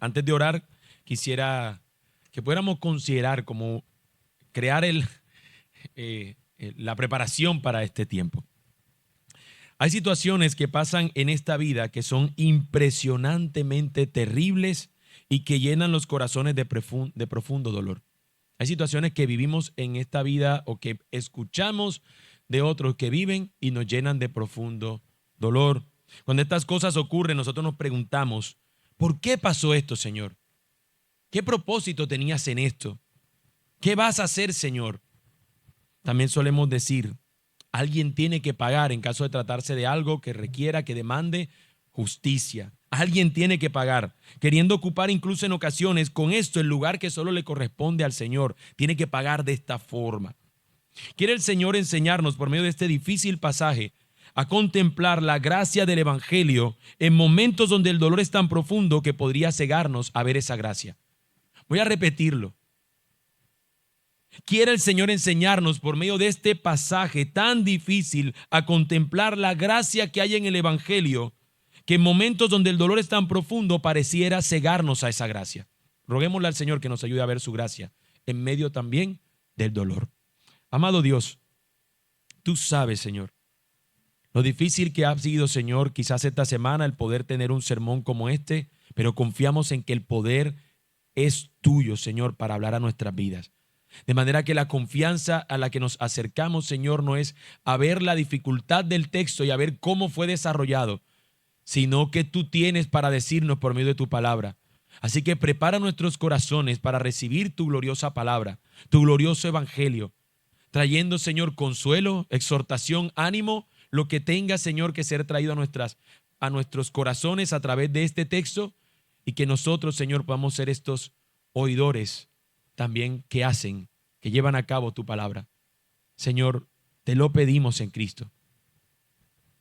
Antes de orar, quisiera que pudiéramos considerar como crear la preparación para este tiempo. Hay situaciones que pasan en esta vida que son impresionantemente terribles y que llenan los corazones de profundo dolor. Hay situaciones que vivimos en esta vida o que escuchamos de otros que viven y nos llenan de profundo dolor. Cuando estas cosas ocurren, nosotros nos preguntamos, ¿por qué pasó esto, Señor? ¿Qué propósito tenías en esto? ¿Qué vas a hacer, Señor? También solemos decir, alguien tiene que pagar en caso de tratarse de algo que requiera, que demande justicia. Alguien tiene que pagar, queriendo ocupar incluso en ocasiones con esto el lugar que solo le corresponde al Señor. Tiene que pagar de esta forma. Quiere el Señor enseñarnos por medio de este difícil pasaje a contemplar la gracia del Evangelio en momentos donde el dolor es tan profundo que podría cegarnos a ver esa gracia. Voy a repetirlo. Quiere el Señor enseñarnos por medio de este pasaje tan difícil a contemplar la gracia que hay en el Evangelio, que en momentos donde el dolor es tan profundo pareciera cegarnos a esa gracia. Roguémosle al Señor que nos ayude a ver su gracia en medio también del dolor. Amado Dios, tú sabes, Señor, lo difícil que ha sido, Señor, quizás esta semana el poder tener un sermón como este, pero confiamos en que el poder es tuyo, Señor, para hablar a nuestras vidas. De manera que la confianza a la que nos acercamos, Señor, no es a ver la dificultad del texto y a ver cómo fue desarrollado, sino que tú tienes para decirnos por medio de tu palabra. Así que prepara nuestros corazones para recibir tu gloriosa palabra, tu glorioso evangelio, trayendo, Señor, consuelo, exhortación, ánimo, lo que tenga, Señor, que ser traído a nuestros corazones a través de este texto, y que nosotros, Señor, podamos ser estos oidores también que hacen, que llevan a cabo tu palabra. Señor, te lo pedimos en Cristo.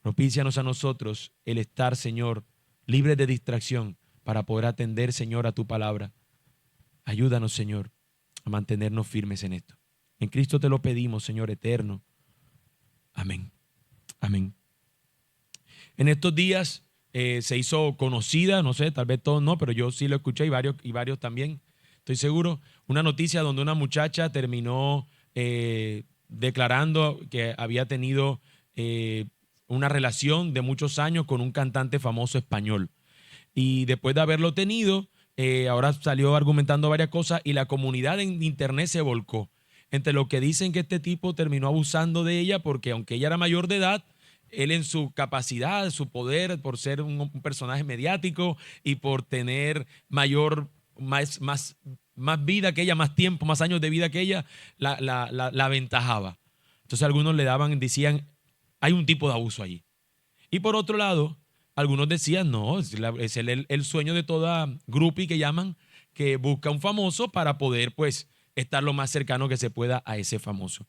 Propícianos a nosotros el estar, Señor, libres de distracción para poder atender, Señor, a tu palabra. Ayúdanos, Señor, a mantenernos firmes en esto. En Cristo te lo pedimos, Señor eterno. Amén. Amén. En estos días se hizo conocida, no sé, tal vez todos no, pero yo sí lo escuché y varios también, estoy seguro, una noticia donde una muchacha terminó declarando que había tenido una relación de muchos años con un cantante famoso español. Y después de haberlo tenido, ahora salió argumentando varias cosas y la comunidad en internet se volcó. Entre lo que dicen que este tipo terminó abusando de ella porque aunque ella era mayor de edad, él en su capacidad, su poder, por ser un personaje mediático y por tener más vida que ella, más tiempo, más años de vida que ella, la aventajaba. Entonces algunos decían, hay un tipo de abuso allí. Y por otro lado, algunos decían, no, es el sueño de toda groupie que llaman, que busca un famoso para poder, pues, estar lo más cercano que se pueda a ese famoso.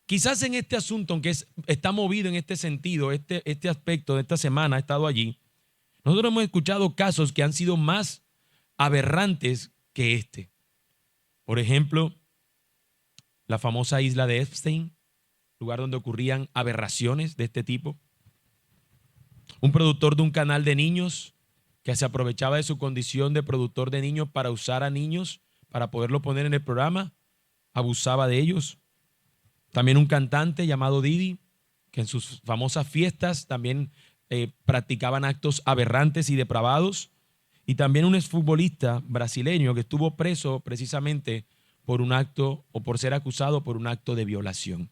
Quizás en este asunto, aunque está movido en este sentido, este aspecto de esta semana ha estado allí, nosotros hemos escuchado casos que han sido más aberrantes que este. Por ejemplo, la famosa isla de Epstein, lugar donde ocurrían aberraciones de este tipo. Un productor de un canal de niños que se aprovechaba de su condición de productor de niños para usar a niños, para poderlo poner en el programa, abusaba de ellos. También un cantante llamado Diddy, que en sus famosas fiestas también practicaban actos aberrantes y depravados. Y también un exfutbolista brasileño que estuvo preso precisamente por un acto o por ser acusado por un acto de violación.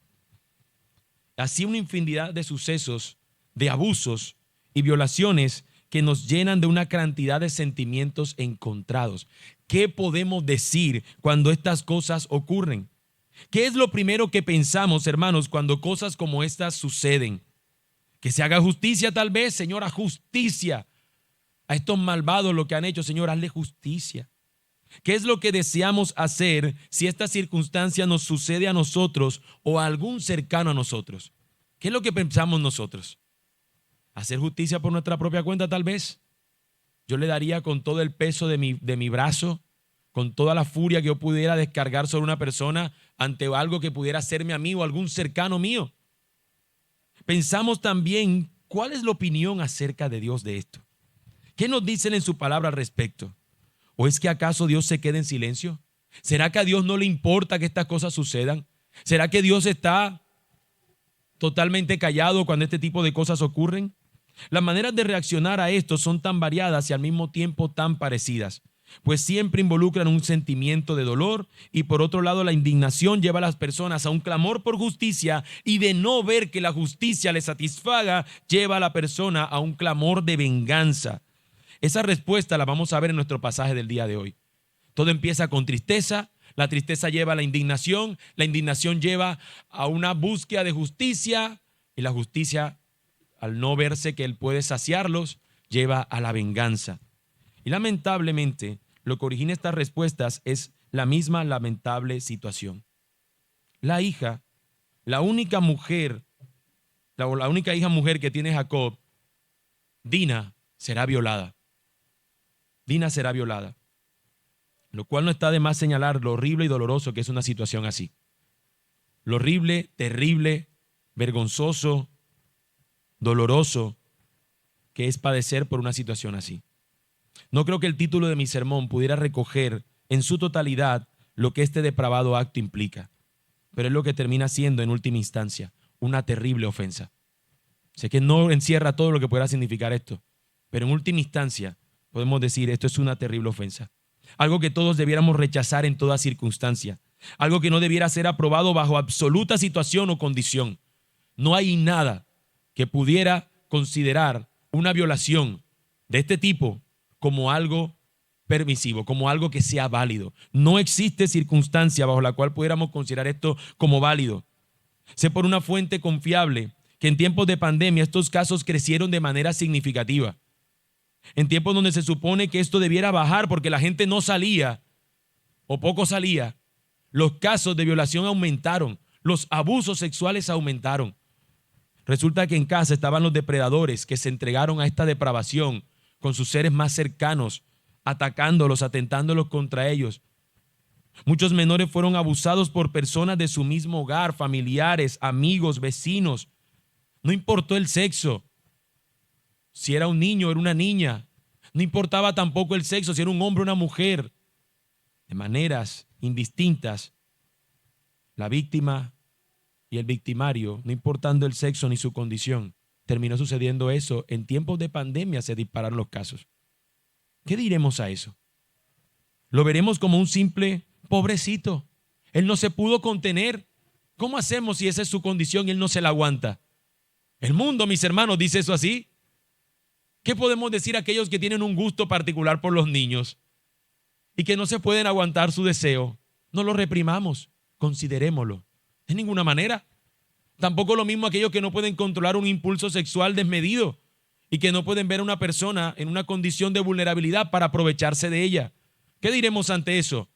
Así una infinidad de sucesos, de abusos y violaciones que nos llenan de una cantidad de sentimientos encontrados. ¿Qué podemos decir cuando estas cosas ocurren? ¿Qué es lo primero que pensamos, hermanos, cuando cosas como estas suceden? Que se haga justicia tal vez, Señor, haz justicia a estos malvados lo que han hecho, Señor, hazle justicia. ¿Qué es lo que deseamos hacer si esta circunstancia nos sucede a nosotros o a algún cercano a nosotros? ¿Qué es lo que pensamos nosotros? ¿Hacer justicia por nuestra propia cuenta tal vez? Yo le daría con todo el peso de mi brazo, con toda la furia que yo pudiera descargar sobre una persona ante algo que pudiera hacerme a mí o algún cercano mío. Pensamos también, ¿cuál es la opinión acerca de Dios de esto? ¿Qué nos dicen en su palabra al respecto? ¿O es que acaso Dios se queda en silencio? ¿Será que a Dios no le importa que estas cosas sucedan? ¿Será que Dios está totalmente callado cuando este tipo de cosas ocurren? Las maneras de reaccionar a esto son tan variadas y al mismo tiempo tan parecidas, pues siempre involucran un sentimiento de dolor y por otro lado la indignación lleva a las personas a un clamor por justicia y de no ver que la justicia le satisfaga, lleva a la persona a un clamor de venganza. Esa respuesta la vamos a ver en nuestro pasaje del día de hoy. Todo empieza con tristeza, la tristeza lleva a la indignación lleva a una búsqueda de justicia y la justicia, al no verse que él puede saciarlos, lleva a la venganza. Y lamentablemente, lo que origina estas respuestas es la misma lamentable situación. La hija, la única mujer, la única hija mujer que tiene Jacob, Dina, será violada. Dina será violada. Lo cual no está de más señalar lo horrible y doloroso que es una situación así. Lo horrible, terrible, vergonzoso, doloroso que es padecer por una situación así. No creo que el título de mi sermón pudiera recoger en su totalidad lo que este depravado acto implica, pero es lo que termina siendo en última instancia una terrible ofensa. Sé que no encierra todo lo que pueda significar esto, pero en última instancia podemos decir esto es una terrible ofensa. Algo que todos debiéramos rechazar en toda circunstancia. Algo que no debiera ser aprobado bajo absoluta situación o condición. No hay nada que pudiera considerar una violación de este tipo como algo permisivo, como algo que sea válido. No existe circunstancia bajo la cual pudiéramos considerar esto como válido. Sé por una fuente confiable que en tiempos de pandemia estos casos crecieron de manera significativa. En tiempos donde se supone que esto debiera bajar porque la gente no salía o poco salía, los casos de violación aumentaron, los abusos sexuales aumentaron. Resulta que en casa estaban los depredadores que se entregaron a esta depravación con sus seres más cercanos, atacándolos, atentándolos contra ellos. Muchos menores fueron abusados por personas de su mismo hogar, familiares, amigos, vecinos. No importó el sexo. Si era un niño o era una niña, no importaba tampoco el sexo, si era un hombre o una mujer. De maneras indistintas, la víctima y el victimario, no importando el sexo ni su condición, terminó sucediendo eso. En tiempos de pandemia se dispararon los casos. ¿Qué diremos a eso? Lo veremos como un simple pobrecito. Él no se pudo contener. ¿Cómo hacemos si esa es su condición y él no se la aguanta? El mundo, mis hermanos, dice eso así. ¿Qué podemos decir a aquellos que tienen un gusto particular por los niños y que no se pueden aguantar su deseo? No lo reprimamos, considerémoslo. De ninguna manera. Tampoco lo mismo aquellos que no pueden controlar un impulso sexual desmedido y que no pueden ver a una persona en una condición de vulnerabilidad para aprovecharse de ella. ¿Qué diremos ante eso?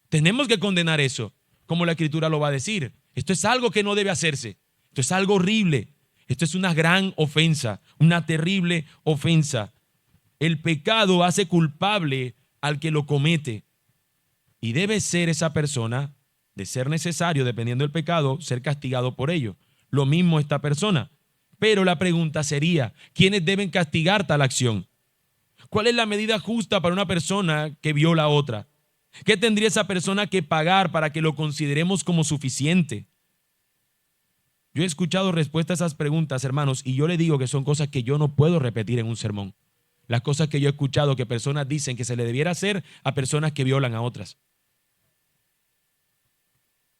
Tenemos que condenar eso, como la Escritura lo va a decir. Esto es algo que no debe hacerse. Esto es algo horrible. Esto es una gran ofensa, una terrible ofensa. El pecado hace culpable al que lo comete y debe ser esa persona, de ser necesario, dependiendo del pecado, ser castigado por ello. Lo mismo esta persona. Pero la pregunta sería, ¿quiénes deben castigar tal acción? ¿Cuál es la medida justa para una persona que viola a otra? ¿Qué tendría esa persona que pagar para que lo consideremos como suficiente? Yo he escuchado respuestas a esas preguntas, hermanos, y yo le digo que son cosas que yo no puedo repetir en un sermón. Las cosas que yo he escuchado que personas dicen que se le debiera hacer a personas que violan a otras.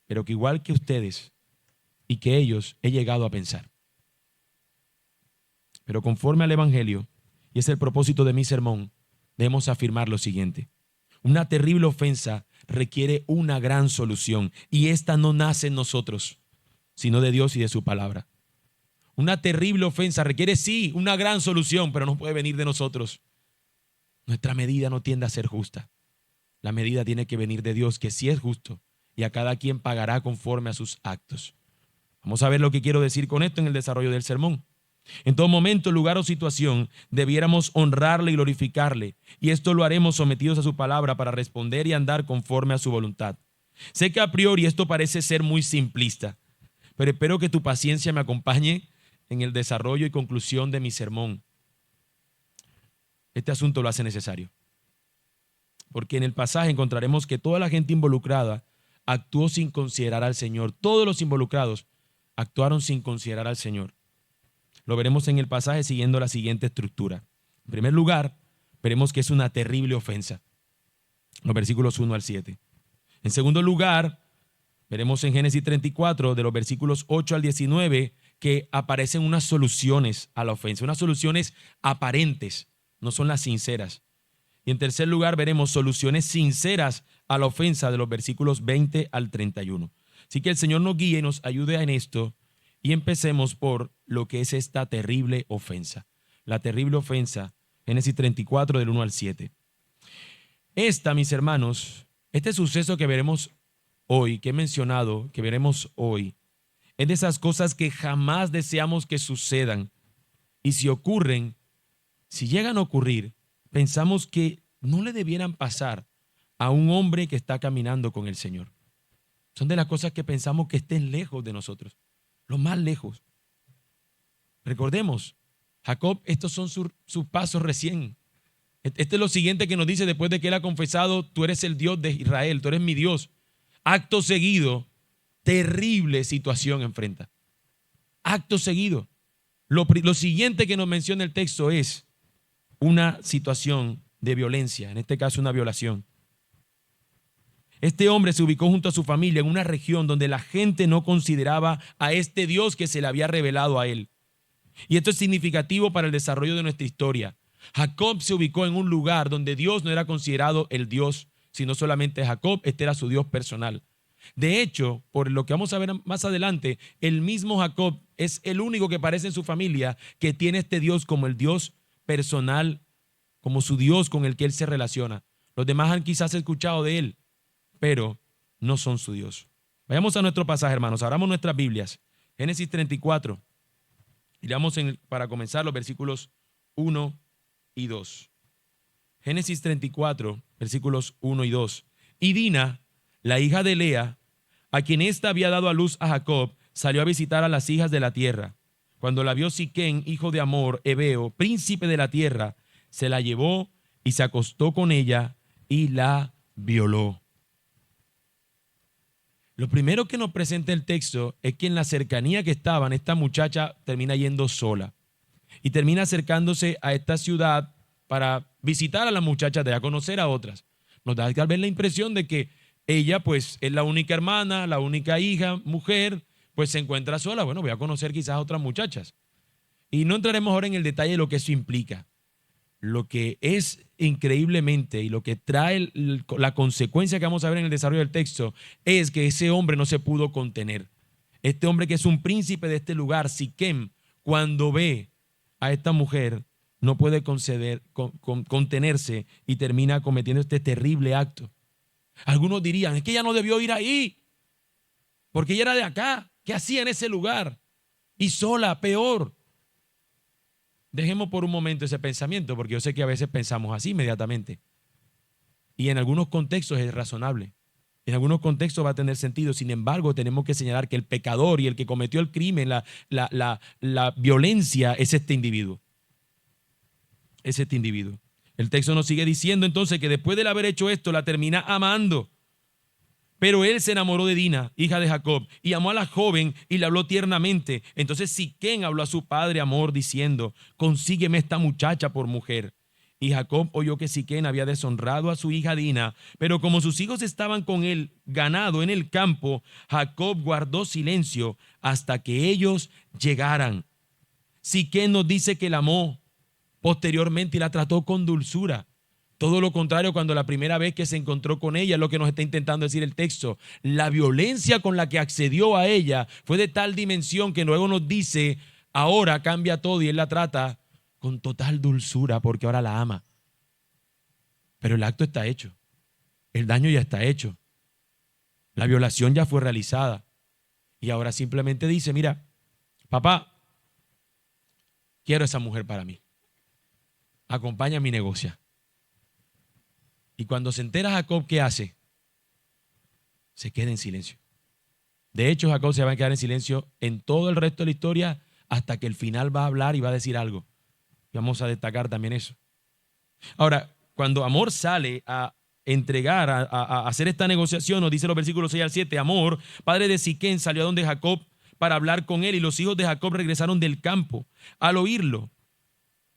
Pero que igual que ustedes y que ellos he llegado a pensar. Pero conforme al Evangelio, y es el propósito de mi sermón, debemos afirmar lo siguiente. Una terrible ofensa requiere una gran solución y esta no nace en nosotros, sino de Dios y de su palabra. Una terrible ofensa requiere, sí, una gran solución, pero no puede venir de nosotros. Nuestra medida no tiende a ser justa. La medida tiene que venir de Dios, que sí es justo, y a cada quien pagará conforme a sus actos. Vamos a ver lo que quiero decir con esto en el desarrollo del sermón. En todo momento, lugar o situación, debiéramos honrarle y glorificarle, y esto lo haremos sometidos a su palabra para responder y andar conforme a su voluntad. Sé que a priori esto parece ser muy simplista, pero espero que tu paciencia me acompañe en el desarrollo y conclusión de mi sermón. Este asunto lo hace necesario. porque en el pasaje encontraremos que toda la gente involucrada actuó sin considerar al Señor. Todos los involucrados actuaron sin considerar al Señor. Lo veremos en el pasaje siguiendo la siguiente estructura. En primer lugar, veremos que es una terrible ofensa. Los versículos 1 al 7. En segundo lugar, veremos en Génesis 34, de los versículos 8 al 19, que aparecen unas soluciones a la ofensa, unas soluciones aparentes, no son las sinceras. Y en tercer lugar, veremos soluciones sinceras a la ofensa de los versículos 20 al 31. Así que el Señor nos guíe y nos ayude en esto y empecemos por lo que es esta terrible ofensa. La terrible ofensa, Génesis 34, del 1 al 7. Esta, mis hermanos, este suceso que veremos hoy, que he mencionado, que veremos hoy, es de esas cosas que jamás deseamos que sucedan. Y si ocurren, si llegan a ocurrir, pensamos que no le debieran pasar a un hombre que está caminando con el Señor. Son de las cosas que pensamos que estén lejos de nosotros, lo más lejos. Recordemos, Jacob, estos son sus pasos recién. Este es lo siguiente que nos dice después de que él ha confesado: tú eres el Dios de Israel, tú eres mi Dios. Acto seguido, terrible situación enfrenta. Acto seguido. Lo siguiente que nos menciona el texto es una situación de violencia, en este caso una violación. Este hombre se ubicó junto a su familia en una región donde la gente no consideraba a este Dios que se le había revelado a él. Y esto es significativo para el desarrollo de nuestra historia. Jacob se ubicó en un lugar donde Dios no era considerado el Dios, sino solamente Jacob, este era su Dios personal. De hecho, por lo que vamos a ver más adelante, el mismo Jacob es el único que aparece en su familia que tiene este Dios como el Dios personal, como su Dios con el que él se relaciona. Los demás han quizás escuchado de él, pero no son su Dios. Vayamos a nuestro pasaje, hermanos. Abramos nuestras Biblias. Génesis 34. Y leamos para comenzar los versículos 1 y 2. Génesis 34, versículos 1 y 2. Y Dina, la hija de Lea, a quien ésta había dado a luz a Jacob, salió a visitar a las hijas de la tierra. Cuando la vio Siquén, hijo de Amor, Hebeo, príncipe de la tierra, se la llevó y se acostó con ella y la violó. Lo primero que nos presenta el texto es que en la cercanía que estaban, esta muchacha termina yendo sola y termina acercándose a esta ciudad para visitar a las muchachas de allá, conocer a otras. Nos da tal vez la impresión de que ella pues es la única hermana, la única hija, mujer, pues se encuentra sola. Bueno, voy a conocer quizás a otras muchachas. Y no entraremos ahora en el detalle de lo que eso implica. Lo que es increíblemente y lo que trae la consecuencia que vamos a ver en el desarrollo del texto es que ese hombre no se pudo contener. Este hombre que es un príncipe de este lugar, Siquem, cuando ve a esta mujer, no puede contenerse y termina cometiendo este terrible acto. Algunos dirían, es que ella no debió ir ahí, porque ella era de acá. ¿Qué hacía en ese lugar? Y sola, peor. Dejemos por un momento ese pensamiento, porque yo sé que a veces pensamos así inmediatamente. Y en algunos contextos es razonable. En algunos contextos va a tener sentido. Sin embargo, tenemos que señalar que el pecador y el que cometió el crimen, la violencia, es este individuo. Es este individuo. El texto nos sigue diciendo entonces que después de haber hecho esto, la termina amando. Pero él se enamoró de Dina, hija de Jacob, y amó a la joven y le habló tiernamente. Entonces Siquén habló a su padre Amor diciendo, consígueme esta muchacha por mujer. Y Jacob oyó que Siquén había deshonrado a su hija Dina, pero como sus hijos estaban con el ganado en el campo, Jacob guardó silencio hasta que ellos llegaran. Siquén nos dice que la amó posteriormente y la trató con dulzura. Todo lo contrario cuando la primera vez que se encontró con ella, es lo que nos está intentando decir el texto. La violencia con la que accedió a ella fue de tal dimensión que luego nos dice, ahora cambia todo y él la trata con total dulzura porque ahora la ama. Pero el acto está hecho. El daño ya está hecho. La violación ya fue realizada. Y ahora simplemente dice, mira, papá, quiero a esa mujer para mí. Acompaña mi negocio. Y cuando se entera Jacob, ¿qué hace? Se queda en silencio. De hecho, Jacob se va a quedar en silencio en todo el resto de la historia hasta que el final va a hablar y va a decir algo. Y vamos a destacar también eso. Ahora, cuando Amor sale a entregar, a hacer esta negociación, nos dice los versículos 6 al 7, Hamor, padre de Siquén, salió a donde Jacob para hablar con él, y los hijos de Jacob regresaron del campo al oírlo.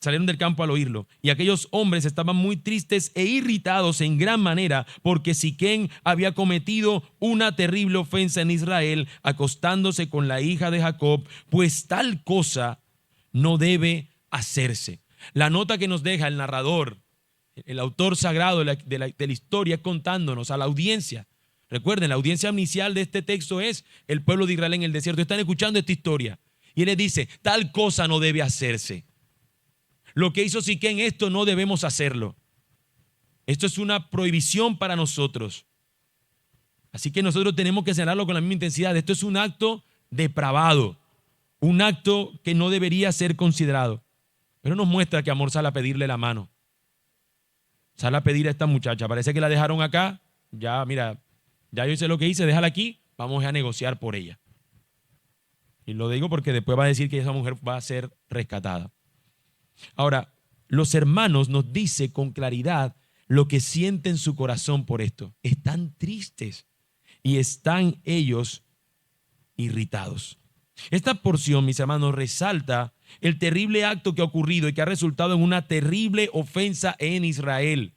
Salieron del campo al oírlo, y aquellos hombres estaban muy tristes e irritados en gran manera, porque Siquén había cometido una terrible ofensa en Israel, acostándose con la hija de Jacob, pues tal cosa no debe hacerse. La nota que nos deja el narrador, el autor sagrado de la historia, contándonos a la audiencia. Recuerden, la audiencia inicial de este texto es el pueblo de Israel en el desierto. Están escuchando esta historia y él les dice, tal cosa no debe hacerse. Lo que hizo Siquén, esto no debemos hacerlo. Esto es una prohibición para nosotros. Así que nosotros tenemos que señalarlo con la misma intensidad. Esto es un acto depravado, un acto que no debería ser considerado. Pero nos muestra que Hamor sale a pedirle la mano. Sale a pedir a esta muchacha. Parece que la dejaron acá. Ya, mira, ya yo hice lo que hice, déjala aquí. Vamos a negociar por ella. Y lo digo porque después va a decir que esa mujer va a ser rescatada. Ahora, los hermanos nos dicen con claridad lo que sienten en su corazón por esto. Están tristes y están ellos irritados. Esta porción, mis hermanos, resalta el terrible acto que ha ocurrido y que ha resultado en una terrible ofensa en Israel.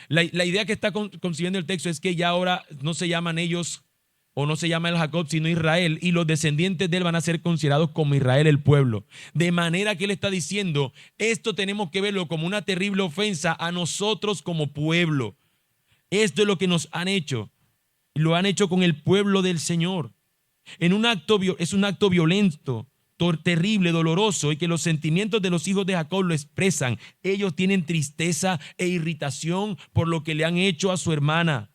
La idea que está concibiendo el texto es que ya ahora no se llaman ellos o no se llama el Jacob, sino Israel, y los descendientes de él van a ser considerados como Israel, el pueblo. De manera que él está diciendo, esto tenemos que verlo como una terrible ofensa a nosotros como pueblo. Esto es lo que nos han hecho. Lo han hecho con el pueblo del Señor. Es un acto violento, terrible, doloroso, y que los sentimientos de los hijos de Jacob lo expresan. Ellos tienen tristeza e irritación por lo que le han hecho a su hermana.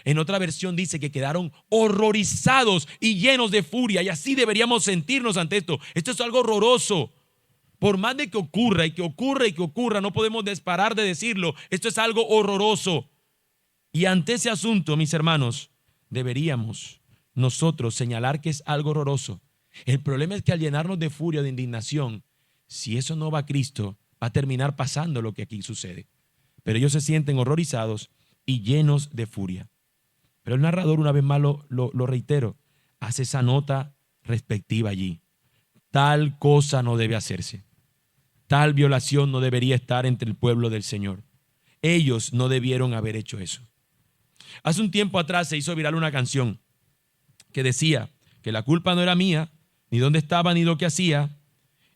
En otra versión dice que quedaron horrorizados y llenos de furia, y así deberíamos sentirnos ante esto. Esto es algo horroroso. Por más de que ocurra y que ocurra y que ocurra, no podemos parar de decirlo. Esto es algo horroroso. Y ante ese asunto, mis hermanos, deberíamos nosotros señalar que es algo horroroso. El problema es que al llenarnos de furia, de indignación, si eso no va a Cristo, va a terminar pasando lo que aquí sucede. Pero ellos se sienten horrorizados y llenos de furia. Pero el narrador, una vez más lo reitero, hace esa nota respectiva allí. Tal cosa no debe hacerse. Tal violación no debería estar entre el pueblo del Señor. Ellos no debieron haber hecho eso. Hace un tiempo atrás se hizo viral una canción que decía que la culpa no era mía, ni dónde estaba, ni lo que hacía,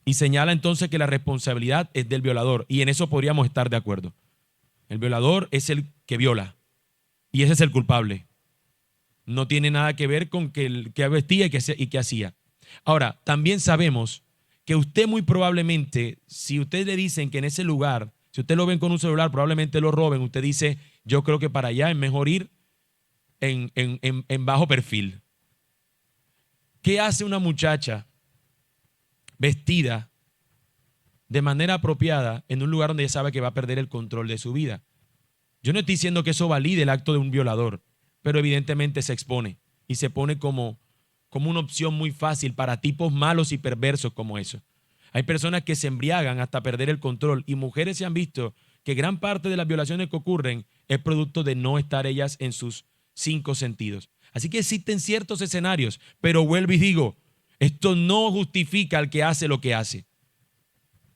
y señala entonces que la responsabilidad es del violador, y en eso podríamos estar de acuerdo. El violador es el que viola, y ese es el culpable. No tiene nada que ver con que vestía y qué hacía. Ahora, también sabemos que usted muy probablemente, si usted le dicen que en ese lugar, si usted lo ven con un celular, probablemente lo roben, usted dice, yo creo que para allá es mejor ir en bajo perfil. ¿Qué hace una muchacha vestida de manera apropiada en un lugar donde ella sabe que va a perder el control de su vida? Yo no estoy diciendo que eso valide el acto de un violador, pero evidentemente se expone y se pone como una opción muy fácil para tipos malos y perversos como eso. Hay personas que se embriagan hasta perder el control, y mujeres se han visto que gran parte de las violaciones que ocurren es producto de no estar ellas en sus 5 sentidos. Así que existen ciertos escenarios, pero vuelvo y digo, esto no justifica al que hace lo que hace.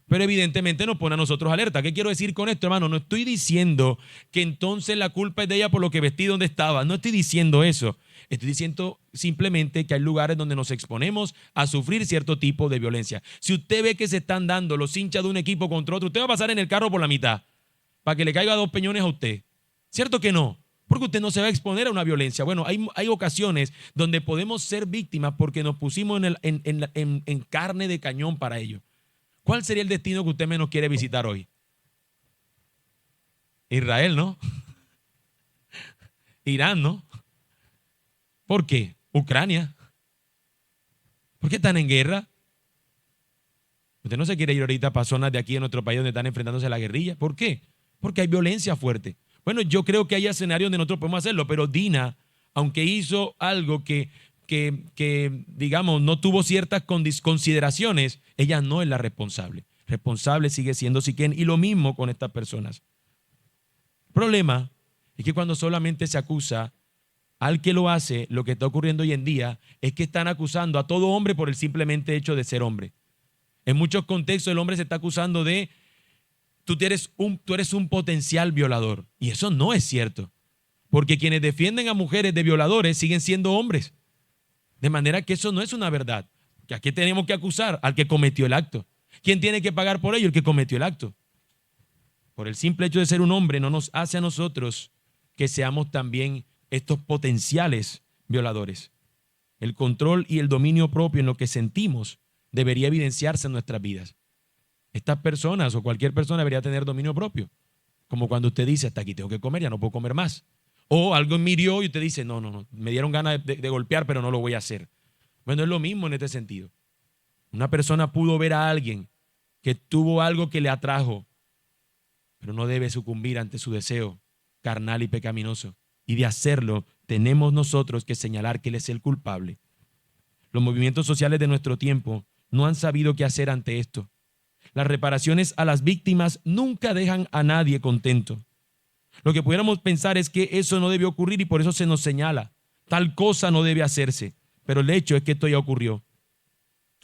Pero evidentemente nos pone a nosotros alerta. ¿Qué quiero decir con esto, hermano? No estoy diciendo que entonces la culpa es de ella por lo que vestí donde estaba. No estoy diciendo eso. Estoy diciendo simplemente que hay lugares donde nos exponemos a sufrir cierto tipo de violencia. Si usted ve que se están dando los hinchas de un equipo contra otro, usted va a pasar en el carro por la mitad para que le caiga 2 peñones a usted. ¿Cierto que no? Porque usted no se va a exponer a una violencia. Bueno, hay ocasiones donde podemos ser víctimas porque nos pusimos en carne de cañón para ello. ¿Cuál sería el destino que usted menos quiere visitar hoy? Israel, ¿no? Irán, ¿no? ¿Por qué? Ucrania. ¿Por qué están en guerra? Usted no se quiere ir ahorita para zonas de aquí en nuestro país donde están enfrentándose a la guerrilla. ¿Por qué? Porque hay violencia fuerte. Bueno, yo creo que hay escenarios donde nosotros podemos hacerlo, pero Dina, aunque hizo algo que digamos, no tuvo ciertas consideraciones, ella no es la responsable. Responsable sigue siendo Siquén, y lo mismo con estas personas. El problema Es que cuando solamente se acusa al que lo hace, lo que está ocurriendo hoy en día es que están acusando a todo hombre por el simplemente hecho de ser hombre. En muchos contextos el hombre se está acusando de tú eres un potencial violador. Y eso no es cierto. Porque quienes defienden a mujeres de violadores siguen siendo hombres. De manera que eso no es una verdad. ¿A qué tenemos que acusar? Al que cometió el acto. ¿Quién tiene que pagar por ello? El que cometió el acto. Por el simple hecho de ser un hombre no nos hace a nosotros que seamos también estos potenciales violadores. El control y el dominio propio en lo que sentimos debería evidenciarse en nuestras vidas. Estas personas o cualquier persona debería tener dominio propio. Como cuando usted dice, hasta aquí tengo que comer, ya no puedo comer más. O algo me hirió y usted dice, no, me dieron ganas de golpear, pero no lo voy a hacer. Bueno, es lo mismo en este sentido. Una persona pudo ver a alguien que tuvo algo que le atrajo, pero no debe sucumbir ante su deseo carnal y pecaminoso. Y de hacerlo, tenemos nosotros que señalar que Él es el culpable. Los movimientos sociales de nuestro tiempo no han sabido qué hacer ante esto. Las reparaciones a las víctimas nunca dejan a nadie contento. Lo que pudiéramos pensar es que eso no debe ocurrir y por eso se nos señala. Tal cosa no debe hacerse, pero el hecho es que esto ya ocurrió.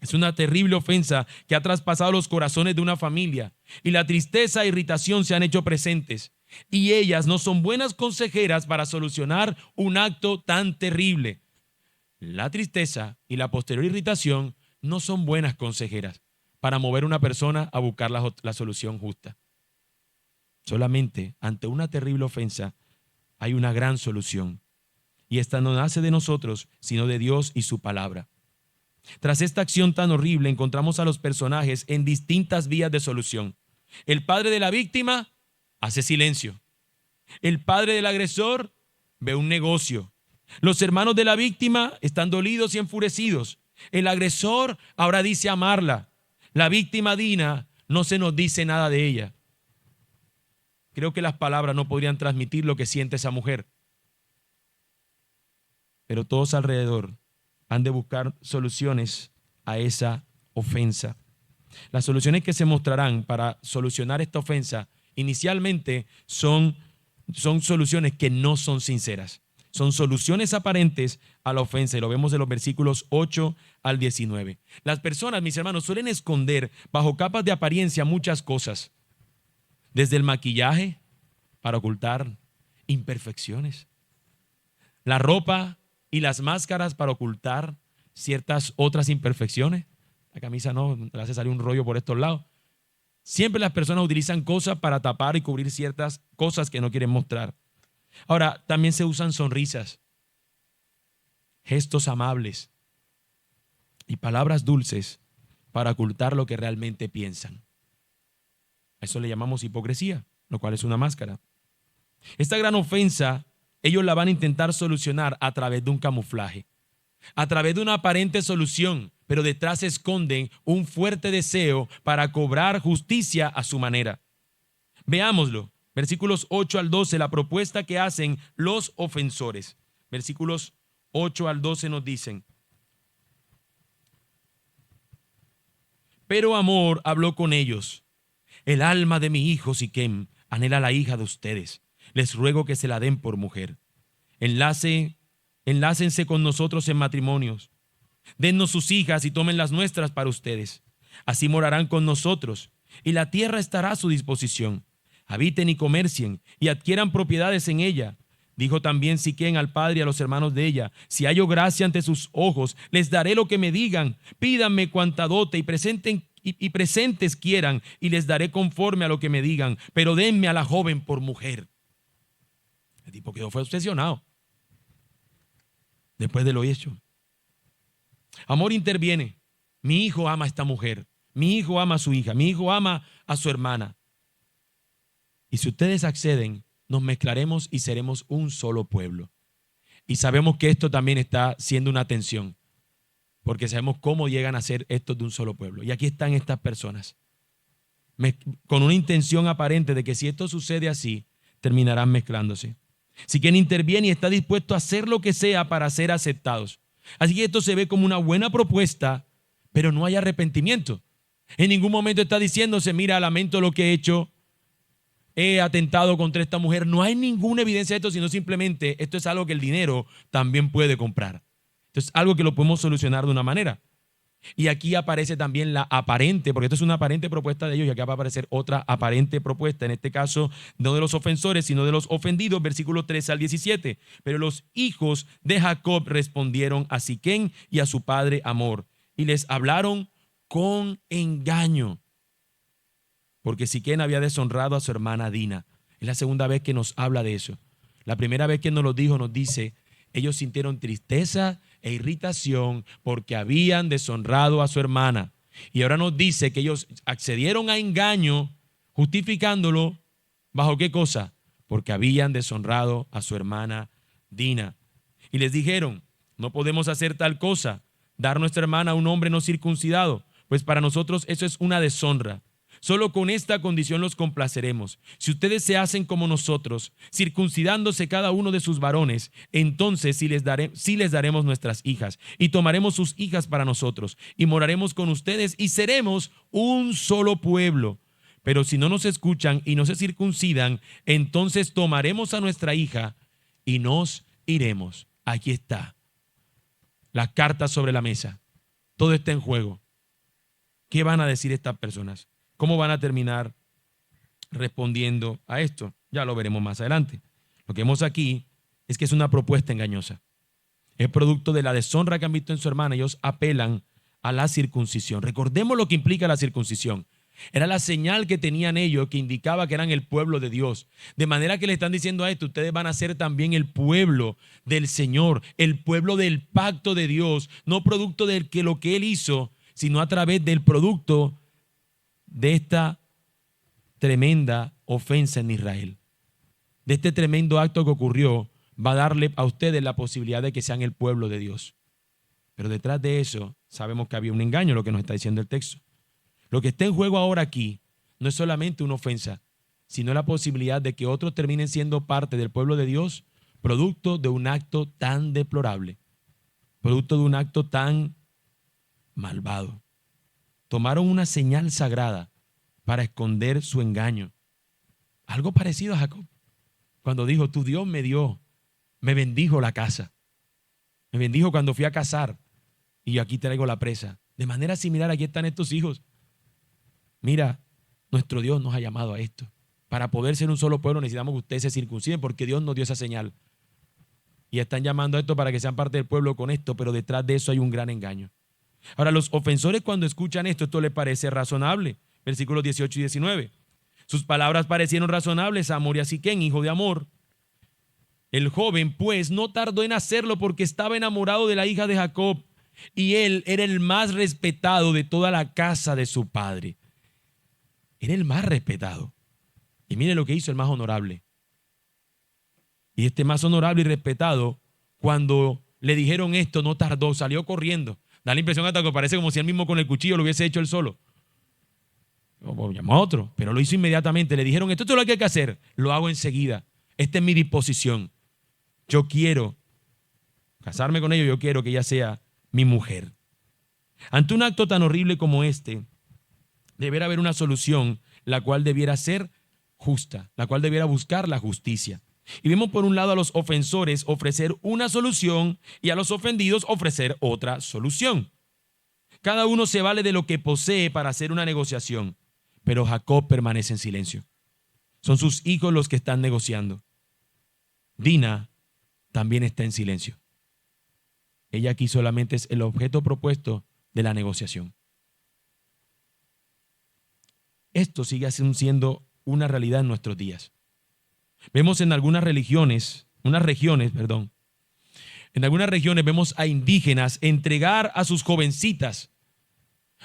Es una terrible ofensa que ha traspasado los corazones de una familia y la tristeza e irritación se han hecho presentes. Y ellas no son buenas consejeras para solucionar un acto tan terrible. La tristeza y la posterior irritación no son buenas consejeras para mover a una persona a buscar la solución justa. Solamente ante una terrible ofensa hay una gran solución. Y esta no nace de nosotros, sino de Dios y su palabra. Tras esta acción tan horrible, encontramos a los personajes en distintas vías de solución. El padre de la víctima hace silencio. El padre del agresor ve un negocio. Los hermanos de la víctima están dolidos y enfurecidos. El agresor ahora dice amarla. La víctima Dina no se nos dice nada de ella. Creo que las palabras no podrían transmitir lo que siente esa mujer. Pero todos alrededor han de buscar soluciones a esa ofensa. Las soluciones que se mostrarán para solucionar esta ofensa inicialmente son soluciones que no son sinceras. Son soluciones aparentes a la ofensa y lo vemos en los versículos 8 al 19. Las personas, mis hermanos, suelen esconder bajo capas de apariencia muchas cosas. Desde el maquillaje para ocultar imperfecciones. La ropa y las máscaras para ocultar ciertas otras imperfecciones. La camisa no, le hace salir un rollo por estos lados. Siempre las personas utilizan cosas para tapar y cubrir ciertas cosas que no quieren mostrar. Ahora, también se usan sonrisas, gestos amables y palabras dulces para ocultar lo que realmente piensan. A eso le llamamos hipocresía, lo cual es una máscara. Esta gran ofensa, ellos la van a intentar solucionar a través de un camuflaje, a través de una aparente solución, pero detrás se esconden un fuerte deseo para cobrar justicia a su manera. Veámoslo. Versículos 8 al 12, la propuesta que hacen los ofensores. Versículos 8 al 12 nos dicen: pero Amor habló con ellos. El alma de mi hijo Siquem anhela la hija de ustedes. Les ruego que se la den por mujer. Enlácense con nosotros en matrimonios. Dennos sus hijas y tomen las nuestras para ustedes. Así morarán con nosotros y la tierra estará a su disposición. Habiten y comercien y adquieran propiedades en ella. Dijo también Siquem al padre y a los hermanos de ella: si hallo gracia ante sus ojos, les daré lo que me digan. Pídanme cuanta dote y presentes quieran, y les daré conforme a lo que me digan. Pero denme a la joven por mujer. El tipo fue obsesionado después de lo hecho. Amor interviene. Mi hijo ama a esta mujer. Mi hijo ama a su hija. Mi hijo ama a su hermana. Y si ustedes acceden, nos mezclaremos y seremos un solo pueblo. Y sabemos que esto también está siendo una tensión, porque sabemos cómo llegan a ser estos de un solo pueblo. Y aquí están estas personas, con una intención aparente de que si esto sucede así, terminarán mezclándose. Si quien interviene y está dispuesto a hacer lo que sea para ser aceptados. Así que esto se ve como una buena propuesta, pero no hay arrepentimiento. En ningún momento está diciéndose: mira, lamento lo que he hecho, he atentado contra esta mujer. No hay ninguna evidencia de esto, sino simplemente esto es algo que el dinero también puede comprar. Esto es algo que lo podemos solucionar de una manera. Y aquí aparece también la aparente, porque esto es una aparente propuesta de ellos, y acá va a aparecer otra aparente propuesta, en este caso no de los ofensores, sino de los ofendidos, versículo 13 al 17. Pero los hijos de Jacob respondieron a Siquem y a su padre Hamor, y les hablaron con engaño, porque Siquem había deshonrado a su hermana Dina. Es la segunda vez que nos habla de eso. La primera vez que nos lo dijo, nos dice, ellos sintieron tristeza e irritación porque habían deshonrado a su hermana. Y ahora nos dice que ellos accedieron a engaño, justificándolo, ¿bajo qué cosa? Porque habían deshonrado a su hermana Dina. Y les dijeron, no podemos hacer tal cosa, dar nuestra hermana a un hombre no circuncidado, pues para nosotros eso es una deshonra. Solo con esta condición los complaceremos. Si ustedes se hacen como nosotros, circuncidándose cada uno de sus varones, entonces sí les daremos nuestras hijas y tomaremos sus hijas para nosotros y moraremos con ustedes y seremos un solo pueblo. Pero si no nos escuchan y no se circuncidan, entonces tomaremos a nuestra hija y nos iremos. Aquí está. Las cartas sobre la mesa. Todo está en juego. ¿Qué van a decir estas personas? ¿Cómo van a terminar respondiendo a esto? Ya lo veremos más adelante. Lo que vemos aquí es que es una propuesta engañosa. Es producto de la deshonra que han visto en su hermana. Ellos apelan a la circuncisión. Recordemos lo que implica la circuncisión. Era la señal que tenían ellos que indicaba que eran el pueblo de Dios. De manera que le están diciendo a esto, ustedes van a ser también el pueblo del Señor, el pueblo del pacto de Dios, no producto de lo que Él hizo, sino a través del producto de esta tremenda ofensa en Israel, de este tremendo acto que ocurrió, va a darle a ustedes la posibilidad de que sean el pueblo de Dios. Pero detrás de eso sabemos que había un engaño, lo que nos está diciendo el texto. Lo que está en juego ahora aquí no es solamente una ofensa, sino la posibilidad de que otros terminen siendo parte del pueblo de Dios, producto de un acto tan deplorable, producto de un acto tan malvado. Tomaron una señal sagrada para esconder su engaño. Algo parecido a Jacob, cuando dijo, tu Dios me dio, me bendijo la casa, me bendijo cuando fui a cazar y aquí traigo la presa. De manera similar, aquí están estos hijos. Mira, nuestro Dios nos ha llamado a esto. Para poder ser un solo pueblo necesitamos que ustedes se circunciden porque Dios nos dio esa señal. Y están llamando a esto para que sean parte del pueblo con esto, pero detrás de eso hay un gran engaño. Ahora, los ofensores cuando escuchan esto les parece razonable. Versículos 18 y 19. Sus palabras parecieron razonables a Hamor y a Siquem, hijo de Hamor. El joven, pues, no tardó en hacerlo porque estaba enamorado de la hija de Jacob y él era el más respetado de toda la casa de su padre. Era el más respetado. Y mire lo que hizo el más honorable. Y este más honorable y respetado, cuando le dijeron esto, no tardó, salió corriendo. Da la impresión hasta que parece como si él mismo con el cuchillo lo hubiese hecho él solo. O llamó a otro, pero lo hizo inmediatamente. Le dijeron, esto es lo que hay que hacer. Lo hago enseguida. Esta es mi disposición. Yo quiero casarme con ella, yo quiero que ella sea mi mujer. Ante un acto tan horrible como este, deberá haber una solución, la cual debiera ser justa, la cual debiera buscar la justicia. Y vemos por un lado a los ofensores ofrecer una solución y a los ofendidos ofrecer otra solución. Cada uno se vale de lo que posee para hacer una negociación, pero Jacob permanece en silencio. Son sus hijos los que están negociando. Dina también está en silencio. Ella aquí solamente es el objeto propuesto de la negociación. Esto sigue siendo una realidad en nuestros días. Vemos en algunas regiones vemos a indígenas entregar a sus jovencitas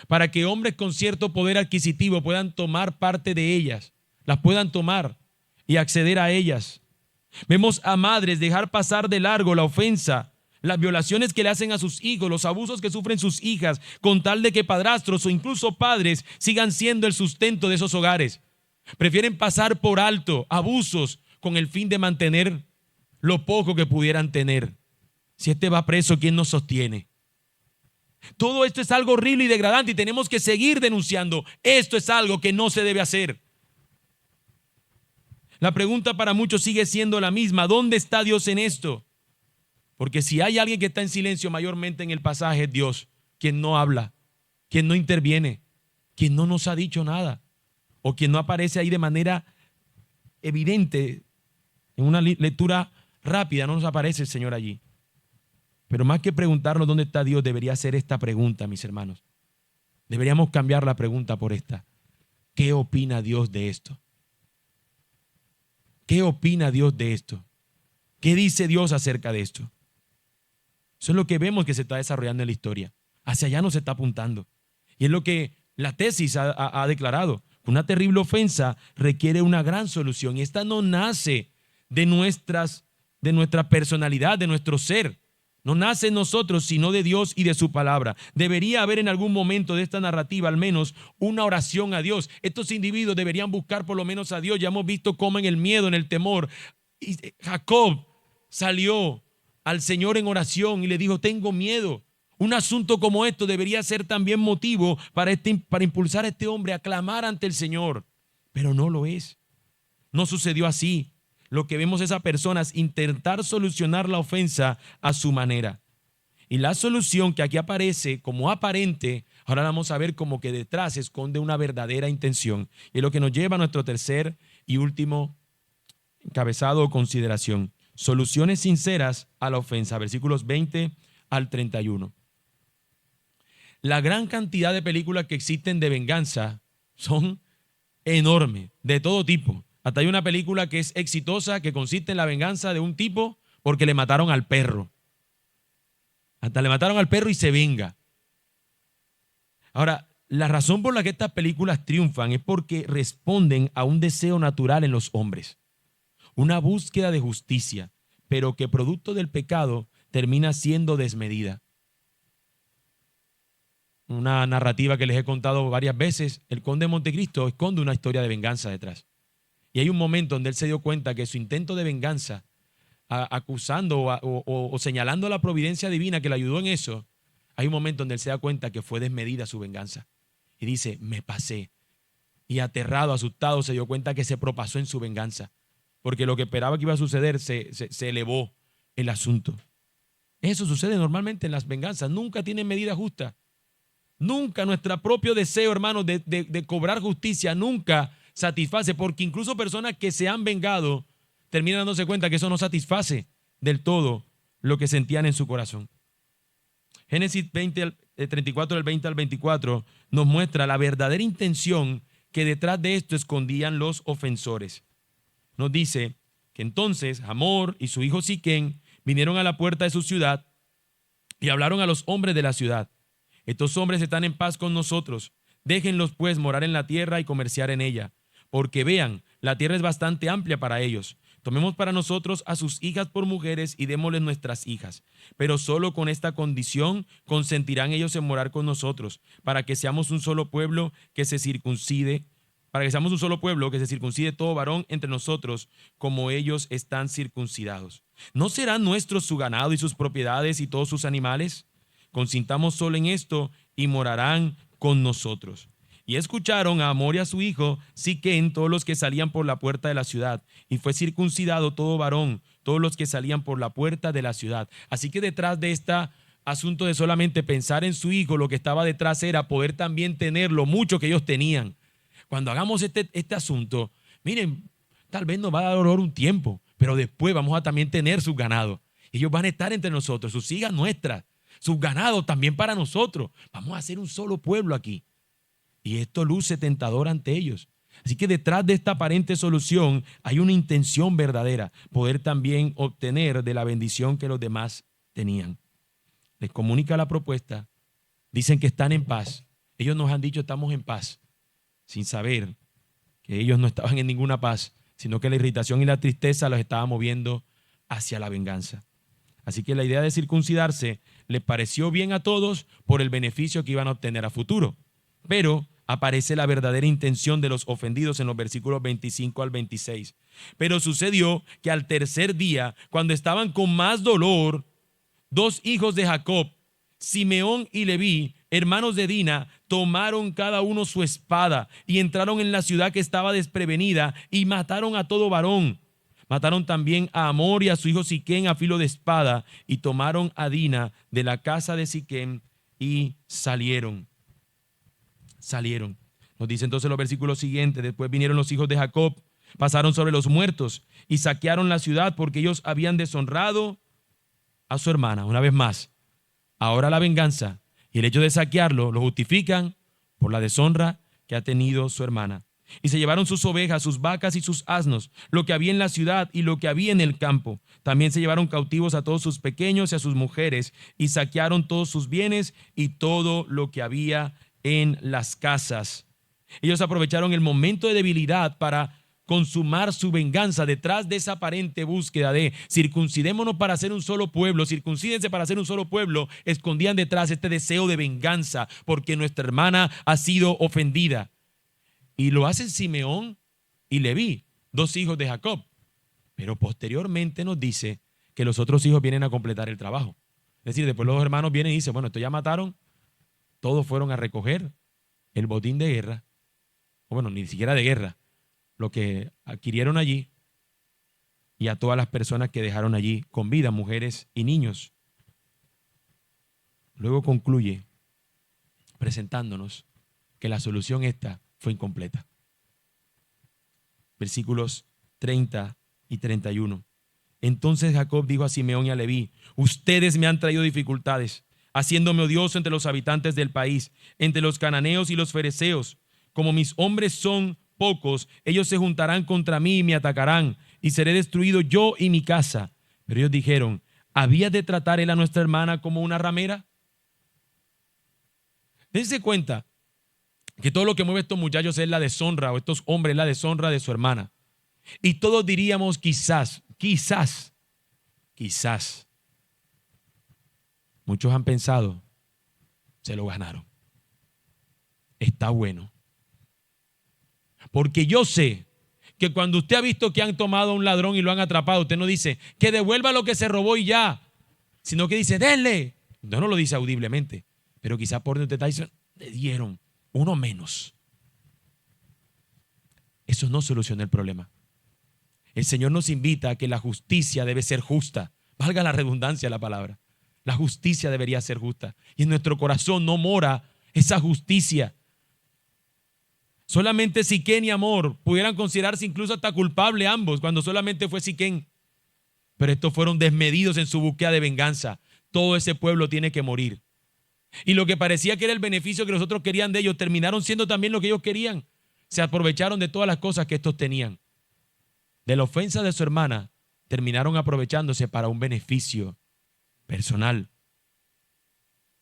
para que hombres con cierto poder adquisitivo puedan tomar parte de ellas, las puedan tomar y acceder a ellas. Vemos a madres dejar pasar de largo la ofensa, las violaciones que le hacen a sus hijos, los abusos que sufren sus hijas, con tal de que padrastros o incluso padres sigan siendo el sustento de esos hogares. Prefieren pasar por alto abusos con el fin de mantener lo poco que pudieran tener. Si este va preso, ¿quién nos sostiene? Todo esto es algo horrible y degradante y tenemos que seguir denunciando. Esto es algo que no se debe hacer. La pregunta para muchos sigue siendo la misma: ¿dónde está Dios en esto? Porque si hay alguien que está en silencio mayormente en el pasaje, es Dios, quien no habla, quien no interviene, quien no nos ha dicho nada, o quien no aparece ahí de manera evidente. En una lectura rápida no nos aparece el Señor allí. Pero más que preguntarnos dónde está Dios, debería ser esta pregunta, mis hermanos. Deberíamos cambiar la pregunta por esta: ¿qué opina Dios de esto? ¿Qué opina Dios de esto? ¿Qué dice Dios acerca de esto? Eso es lo que vemos que se está desarrollando en la historia. Hacia allá nos está apuntando. Y es lo que la tesis ha declarado. Una terrible ofensa requiere una gran solución. Y esta no nace de nuestra personalidad, de nuestro ser. No nace en nosotros, sino de Dios y de su palabra. Debería haber en algún momento de esta narrativa al menos una oración a Dios. Estos individuos deberían buscar por lo menos a Dios. Ya hemos visto cómo en el miedo, en el temor, Jacob salió al Señor en oración y le dijo: tengo miedo. Un asunto como esto debería ser también motivo para impulsar a este hombre a clamar ante el Señor. Pero no lo es. No sucedió así. Lo que vemos es a personas intentar solucionar la ofensa a su manera. Y la solución que aquí aparece como aparente, ahora vamos a ver como que detrás se esconde una verdadera intención. Y es lo que nos lleva a nuestro tercer y último encabezado o consideración: soluciones sinceras a la ofensa, versículos 20 al 31. La gran cantidad de películas que existen de venganza son enormes, de todo tipo. Hasta hay una película que es exitosa, que consiste en la venganza de un tipo porque le mataron al perro. Hasta le mataron al perro y se venga. Ahora, la razón por la que estas películas triunfan es porque responden a un deseo natural en los hombres. Una búsqueda de justicia, pero que producto del pecado termina siendo desmedida. Una narrativa que les he contado varias veces: el Conde de Montecristo esconde una historia de venganza detrás. Y hay un momento donde él se dio cuenta que su intento de venganza, acusando o señalando a la providencia divina que le ayudó en eso, hay un momento donde él se da cuenta que fue desmedida su venganza. Y dice: me pasé. Y aterrado, asustado, se dio cuenta que se propasó en su venganza. Porque lo que esperaba que iba a suceder se elevó el asunto. Eso sucede normalmente en las venganzas. Nunca tienen medida justa. Nunca nuestro propio deseo, hermanos, de cobrar justicia, nunca satisface, porque incluso personas que se han vengado terminan dándose cuenta que eso no satisface del todo lo que sentían en su corazón. Génesis 34 del 20 al 24 nos muestra la verdadera intención que detrás de esto escondían los ofensores. Nos dice que entonces Hamor y su hijo Siquén vinieron a la puerta de su ciudad y hablaron a los hombres de la ciudad: estos hombres están en paz con nosotros, déjenlos pues morar en la tierra y comerciar en ella, porque vean, la tierra es bastante amplia para ellos. Tomemos para nosotros a sus hijas por mujeres y démosles nuestras hijas, pero solo con esta condición consentirán ellos en morar con nosotros, para que seamos un solo pueblo que se circuncide, todo varón entre nosotros, como ellos están circuncidados. ¿No serán nuestros su ganado y sus propiedades y todos sus animales? Consintamos solo en esto y morarán con nosotros. Y escucharon a Hamor y a su hijo Siquén, todos los que salían por la puerta de la ciudad, y fue circuncidado todo varón, todos los que salían por la puerta de la ciudad. Así que detrás de este asunto de solamente pensar en su hijo, lo que estaba detrás era poder también tener lo mucho que ellos tenían. Cuando hagamos este asunto, miren, tal vez nos va a dar dolor un tiempo, pero después vamos a también tener sus ganados. Ellos van a estar entre nosotros, sus hijas nuestras, sus ganados también para nosotros. Vamos a ser un solo pueblo aquí. Y esto luce tentador ante ellos. Así que detrás de esta aparente solución hay una intención verdadera: poder también obtener de la bendición que los demás tenían. Les comunica la propuesta, dicen que están en paz. Ellos nos han dicho: estamos en paz, sin saber que ellos no estaban en ninguna paz, sino que la irritación y la tristeza los estaba moviendo hacia la venganza. Así que la idea de circuncidarse les pareció bien a todos por el beneficio que iban a obtener a futuro. Pero aparece la verdadera intención de los ofendidos en los versículos 25 al 26. Pero sucedió que al tercer día, cuando estaban con más dolor, dos hijos de Jacob Simeón y Leví, hermanos de Dina, tomaron cada uno su espada y entraron en la ciudad que estaba desprevenida y mataron a todo varón. Mataron también a Amor y a su hijo Siquem a filo de espada y tomaron a Dina de la casa de Siquem y salieron. Nos dice entonces los versículos siguientes: después vinieron los hijos de Jacob, pasaron sobre los muertos y saquearon la ciudad porque ellos habían deshonrado a su hermana. Una vez más, ahora la venganza y el hecho de saquearlo lo justifican por la deshonra que ha tenido su hermana. Y se llevaron sus ovejas, sus vacas y sus asnos, lo que había en la ciudad y lo que había en el campo. También se llevaron cautivos a todos sus pequeños y a sus mujeres y saquearon todos sus bienes y todo lo que había en las casas. Ellos aprovecharon el momento de debilidad para consumar su venganza detrás de esa aparente búsqueda de circuncidémonos para ser un solo pueblo, circuncídense para ser un solo pueblo. Escondían detrás este deseo de venganza porque nuestra hermana ha sido ofendida. Y lo hacen Simeón y Leví, dos hijos de Jacob. Pero posteriormente nos dice que los otros hijos vienen a completar el trabajo. Es decir, después los hermanos vienen y dicen, bueno, esto ya mataron, todos fueron a recoger el botín de guerra, o bueno, ni siquiera de guerra, lo que adquirieron allí, y a todas las personas que dejaron allí con vida, mujeres y niños. Luego concluye presentándonos que la solución esta fue incompleta. Versículos 30 y 31. Entonces Jacob dijo a Simeón y a Leví: ustedes me han traído dificultades, haciéndome odioso entre los habitantes del país, entre los cananeos y los fereceos. Como mis hombres son pocos, ellos se juntarán contra mí y me atacarán, y seré destruido yo y mi casa. Pero ellos dijeron: ¿había de tratar él a nuestra hermana como una ramera? Dense cuenta que todo lo que mueve a estos muchachos es la deshonra, o estos hombres, la deshonra de su hermana. Y todos diríamos quizás. Muchos han pensado, se lo ganaron. Está bueno. Porque yo sé que cuando usted ha visto que han tomado a un ladrón y lo han atrapado, usted no dice que devuelva lo que se robó y ya, sino que dice, denle. No lo dice audiblemente, pero quizás por dentro usted está diciendo, le dieron uno menos. Eso no soluciona el problema. El Señor nos invita a que la justicia debe ser justa. Valga la redundancia de la palabra. La justicia debería ser justa. Y en nuestro corazón no mora esa justicia. Solamente Siquem y Amor pudieran considerarse incluso hasta culpables ambos, cuando solamente fue Siquem. Pero estos fueron desmedidos en su búsqueda de venganza. Todo ese pueblo tiene que morir. Y lo que parecía que era el beneficio que los otros querían de ellos, terminaron siendo también lo que ellos querían. Se aprovecharon de todas las cosas que estos tenían. De la ofensa de su hermana, terminaron aprovechándose para un beneficio personal.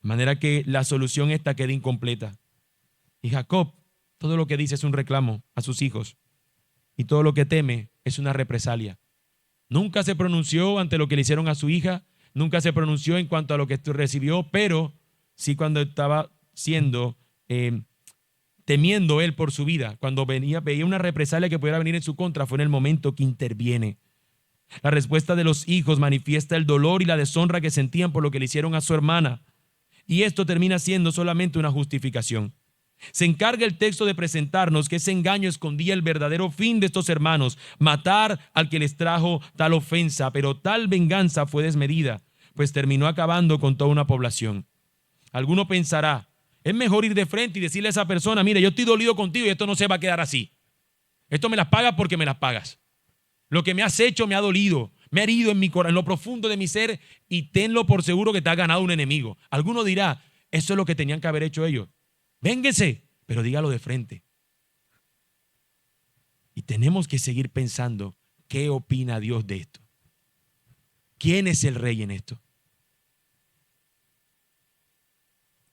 De manera que la solución esta queda incompleta. Y Jacob, todo lo que dice es un reclamo a sus hijos. Y todo lo que teme es una represalia. Nunca se pronunció ante lo que le hicieron a su hija. Nunca se pronunció en cuanto a lo que recibió, pero sí cuando estaba temiendo él por su vida, cuando veía una represalia que pudiera venir en su contra, fue en el momento que interviene. La respuesta de los hijos manifiesta el dolor y la deshonra que sentían por lo que le hicieron a su hermana. Y esto termina siendo solamente una justificación. Se encarga el texto de presentarnos que ese engaño escondía el verdadero fin de estos hermanos, matar al que les trajo tal ofensa, pero tal venganza fue desmedida, pues terminó acabando con toda una población. Alguno pensará, es mejor ir de frente y decirle a esa persona, mire, yo estoy dolido contigo y esto no se va a quedar así. Esto me las pagas porque me las pagas. Lo que me has hecho me ha dolido, me ha herido en mi corazón, en lo profundo de mi ser, y tenlo por seguro que te ha ganado un enemigo. Alguno dirá, eso es lo que tenían que haber hecho ellos. Vénguese, pero dígalo de frente. Y tenemos que seguir pensando, ¿qué opina Dios de esto? ¿Quién es el rey en esto?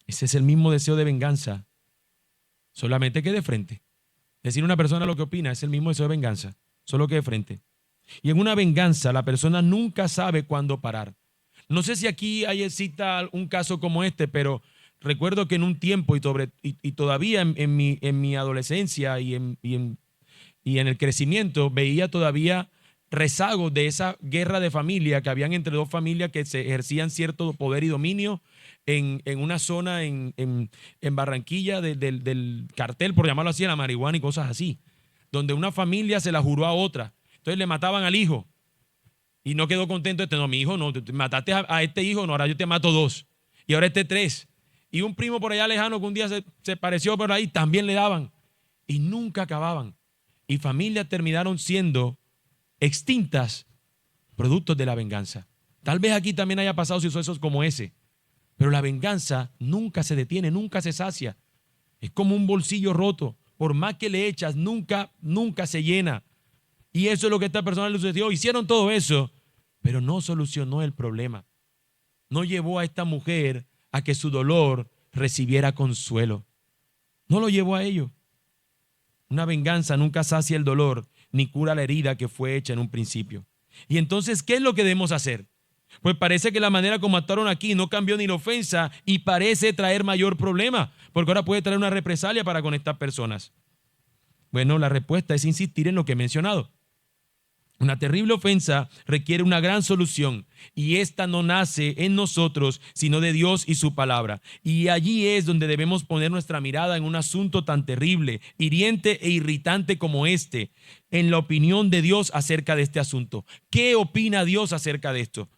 Ese es el mismo deseo de venganza, solamente que de frente. Decir a una persona lo que opina es el mismo deseo de venganza, solo que de frente. Y en una venganza la persona nunca sabe cuándo parar. No sé si aquí hay cita un caso como este, pero recuerdo que en un tiempo y todavía en mi adolescencia y en el crecimiento veía todavía rezagos de esa guerra de familia que habían entre dos familias que se ejercían cierto poder y dominio en una zona en Barranquilla del cartel, por llamarlo así, de la marihuana y cosas así, donde una familia se la juró a otra. Entonces le mataban al hijo y no quedó contento. No, mi hijo no, mataste a este hijo, no, ahora yo te mato dos. Y ahora este tres. Y un primo por allá lejano que un día se pareció por ahí, también le daban. Y nunca acababan. Y familias terminaron siendo extintas productos de la venganza. Tal vez aquí también haya pasado sucesos como ese. Pero la venganza nunca se detiene, nunca se sacia. Es como un bolsillo roto. Por más que le echas, nunca se llena. Y eso es lo que a esta persona le sucedió. Hicieron todo eso, pero no solucionó el problema. No llevó a esta mujer a que su dolor recibiera consuelo. No lo llevó a ello. Una venganza nunca sacia el dolor ni cura la herida que fue hecha en un principio. Y entonces, ¿qué es lo que debemos hacer? Pues parece que la manera como actuaron aquí no cambió ni la ofensa y parece traer mayor problema, porque ahora puede traer una represalia para con estas personas. Bueno, la respuesta es insistir en lo que he mencionado. Una terrible ofensa requiere una gran solución y esta no nace en nosotros, sino de Dios y su palabra. Y allí es donde debemos poner nuestra mirada en un asunto tan terrible, hiriente e irritante como este, en la opinión de Dios acerca de este asunto. ¿Qué opina Dios acerca de esto?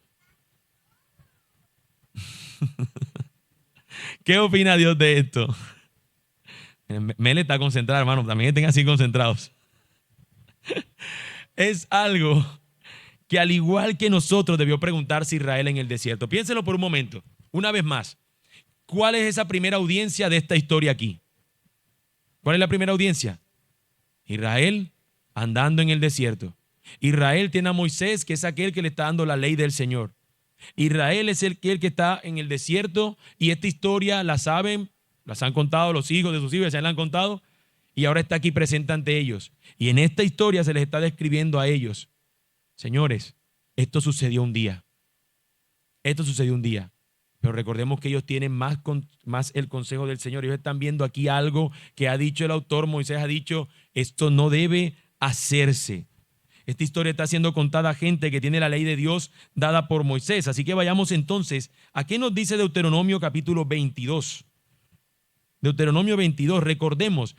¿Qué opina Dios de esto? Mele está concentrado, hermano, también estén así concentrados. Es algo que al igual que nosotros debió preguntarse Israel en el desierto. Piénsenlo por un momento, una vez más. ¿Cuál es esa primera audiencia de esta historia aquí? ¿Cuál es la primera audiencia? Israel andando en el desierto. Israel tiene a Moisés, que es aquel que le está dando la ley del Señor. Israel es el que está en el desierto y esta historia la saben, las han contado los hijos de sus hijos, se la han contado. Y ahora está aquí presente ante ellos. Y en esta historia se les está describiendo a ellos. Señores, esto sucedió un día. Esto sucedió un día. Pero recordemos que ellos tienen más el consejo del Señor. Ellos están viendo aquí algo que ha dicho el autor. Moisés ha dicho, esto no debe hacerse. Esta historia está siendo contada a gente que tiene la ley de Dios dada por Moisés. Así que vayamos entonces, ¿a qué nos dice Deuteronomio capítulo 22? Deuteronomio 22, recordemos.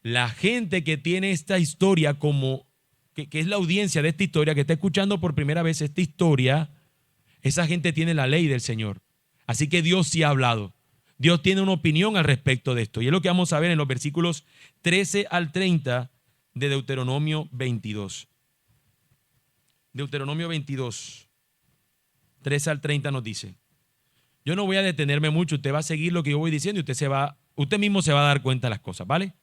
La gente que tiene esta historia como, que es la audiencia de esta historia, que está escuchando por primera vez esta historia, esa gente tiene la ley del Señor. Así que Dios sí ha hablado. Dios tiene una opinión al respecto de esto. Y es lo que vamos a ver en los versículos 13 al 30 de Deuteronomio 22. Deuteronomio 22, 13 al 30 nos dice. Yo no voy a detenerme mucho, usted va a seguir lo que yo voy diciendo y usted mismo se va a dar cuenta de las cosas, ¿vale?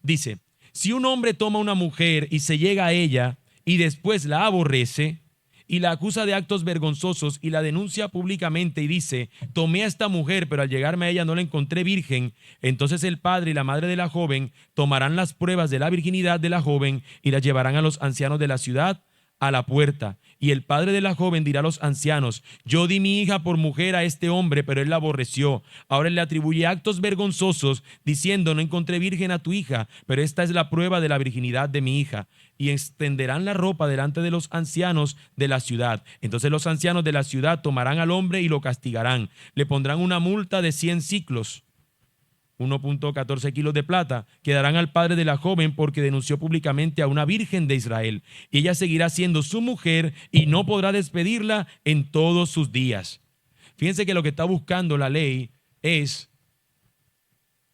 Dice, si un hombre toma a una mujer y se llega a ella y después la aborrece y la acusa de actos vergonzosos y la denuncia públicamente y dice, tomé a esta mujer, pero al llegarme a ella no la encontré virgen, entonces el padre y la madre de la joven tomarán las pruebas de la virginidad de la joven y la llevarán a los ancianos de la ciudad a la puerta. Y el padre de la joven dirá a los ancianos, yo di mi hija por mujer a este hombre, pero él la aborreció. Ahora él le atribuye actos vergonzosos, diciendo, no encontré virgen a tu hija, pero esta es la prueba de la virginidad de mi hija. Y extenderán la ropa delante de los ancianos de la ciudad. Entonces los ancianos de la ciudad tomarán al hombre y lo castigarán. Le pondrán una multa de 100 siclos. 1.14 kilos de plata, que darán al padre de la joven porque denunció públicamente a una virgen de Israel. Y ella seguirá siendo su mujer y no podrá despedirla en todos sus días. Fíjense que lo que está buscando la ley es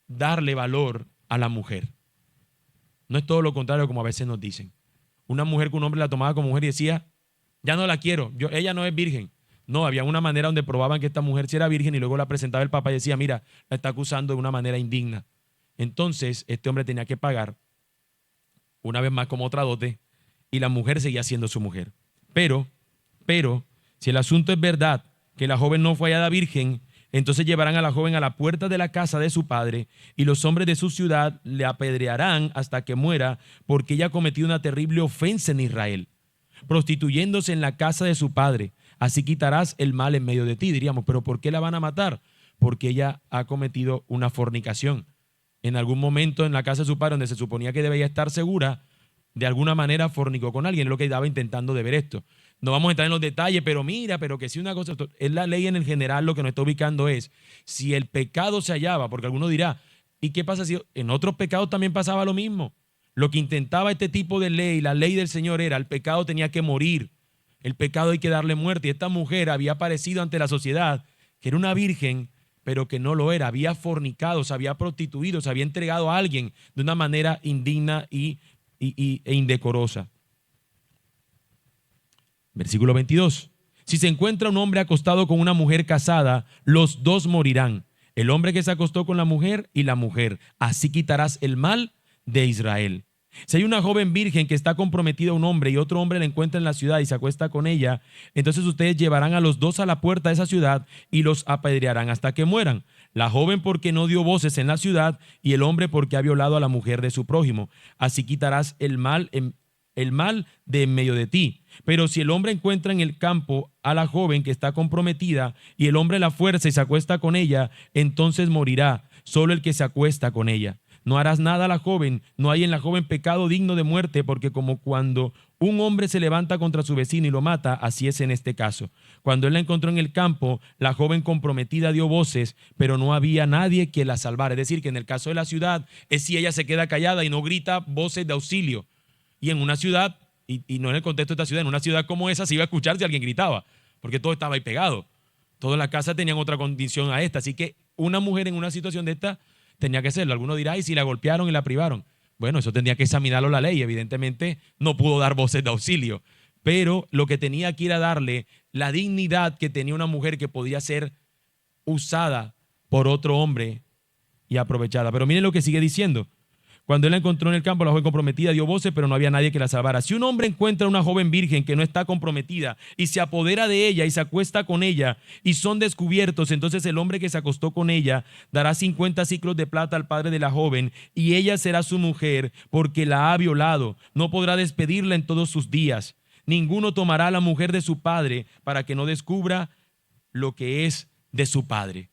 darle valor a la mujer. No es todo lo contrario como a veces nos dicen. Una mujer que un hombre la tomaba como mujer y decía, ya no la quiero, ella no es virgen. No, había una manera donde probaban que esta mujer sí era virgen y luego la presentaba el papá y decía, mira, la está acusando de una manera indigna. Entonces, este hombre tenía que pagar, una vez más como otra dote, y la mujer seguía siendo su mujer. Pero, si el asunto es verdad, que la joven no fue hallada virgen, entonces llevarán a la joven a la puerta de la casa de su padre y los hombres de su ciudad le apedrearán hasta que muera porque ella ha cometido una terrible ofensa en Israel, prostituyéndose en la casa de su padre. Así quitarás el mal en medio de ti. Diríamos, ¿pero por qué la van a matar? Porque ella ha cometido una fornicación. En algún momento en la casa de su padre, donde se suponía que debía estar segura, de alguna manera fornicó con alguien, es lo que estaba intentando de ver esto. No vamos a entrar en los detalles, pero mira, pero que si una cosa, es la ley en el general lo que nos está ubicando es, si el pecado se hallaba, porque alguno dirá, ¿y qué pasa si en otros pecados también pasaba lo mismo? Lo que intentaba este tipo de ley, la ley del Señor era, el pecado tenía que morir, el pecado hay que darle muerte, y esta mujer había aparecido ante la sociedad, que era una virgen, pero que no lo era, había fornicado, se había prostituido, se había entregado a alguien de una manera indigna e indecorosa. Versículo 22. Si se encuentra un hombre acostado con una mujer casada, los dos morirán. El hombre que se acostó con la mujer y la mujer. Así quitarás el mal de Israel. Si hay una joven virgen que está comprometida a un hombre y otro hombre la encuentra en la ciudad y se acuesta con ella, entonces ustedes llevarán a los dos a la puerta de esa ciudad y los apedrearán hasta que mueran. La joven porque no dio voces en la ciudad y el hombre porque ha violado a la mujer de su prójimo. Así quitarás el mal de en medio de ti. Pero si el hombre encuentra en el campo a la joven que está comprometida y el hombre la fuerza y se acuesta con ella, entonces morirá solo el que se acuesta con ella. No harás nada a la joven, no hay en la joven pecado digno de muerte, porque como cuando un hombre se levanta contra su vecino y lo mata, así es en este caso. Cuando él la encontró en el campo, la joven comprometida dio voces, pero no había nadie que la salvara. Es decir, que en el caso de la ciudad, es si ella se queda callada y no grita voces de auxilio. Y en una ciudad, y no en el contexto de esta ciudad, en una ciudad como esa se iba a escuchar si alguien gritaba, porque todo estaba ahí pegado. Todas las casas tenían otra condición a esta, así que una mujer en una situación de esta tenía que serlo. Alguno dirá, ¿y si la golpearon y la privaron? Bueno, eso tendría que examinarlo la ley. Evidentemente no pudo dar voces de auxilio, pero lo que tenía aquí era darle la dignidad que tenía una mujer que podía ser usada por otro hombre y aprovechada. Pero miren lo que sigue diciendo. Cuando él la encontró en el campo, la joven comprometida dio voces, pero no había nadie que la salvara. Si un hombre encuentra a una joven virgen que no está comprometida y se apodera de ella y se acuesta con ella y son descubiertos, entonces el hombre que se acostó con ella dará 50 siclos de plata al padre de la joven y ella será su mujer porque la ha violado. No podrá despedirla en todos sus días. Ninguno tomará a la mujer de su padre para que no descubra lo que es de su padre.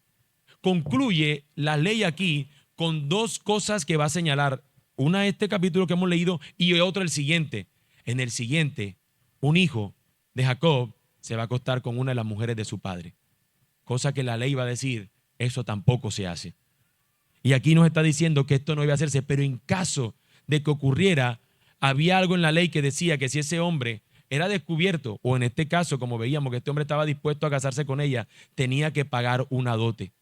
Concluye la ley aquí con dos cosas que va a señalar. Una este capítulo que hemos leído y otra el siguiente. En el siguiente, un hijo de Jacob se va a acostar con una de las mujeres de su padre. Cosa que la ley va a decir, eso tampoco se hace. Y aquí nos está diciendo que esto no iba a hacerse, pero en caso de que ocurriera, había algo en la ley que decía que si ese hombre era descubierto, o en este caso, como veíamos que este hombre estaba dispuesto a casarse con ella, tenía que pagar una dote.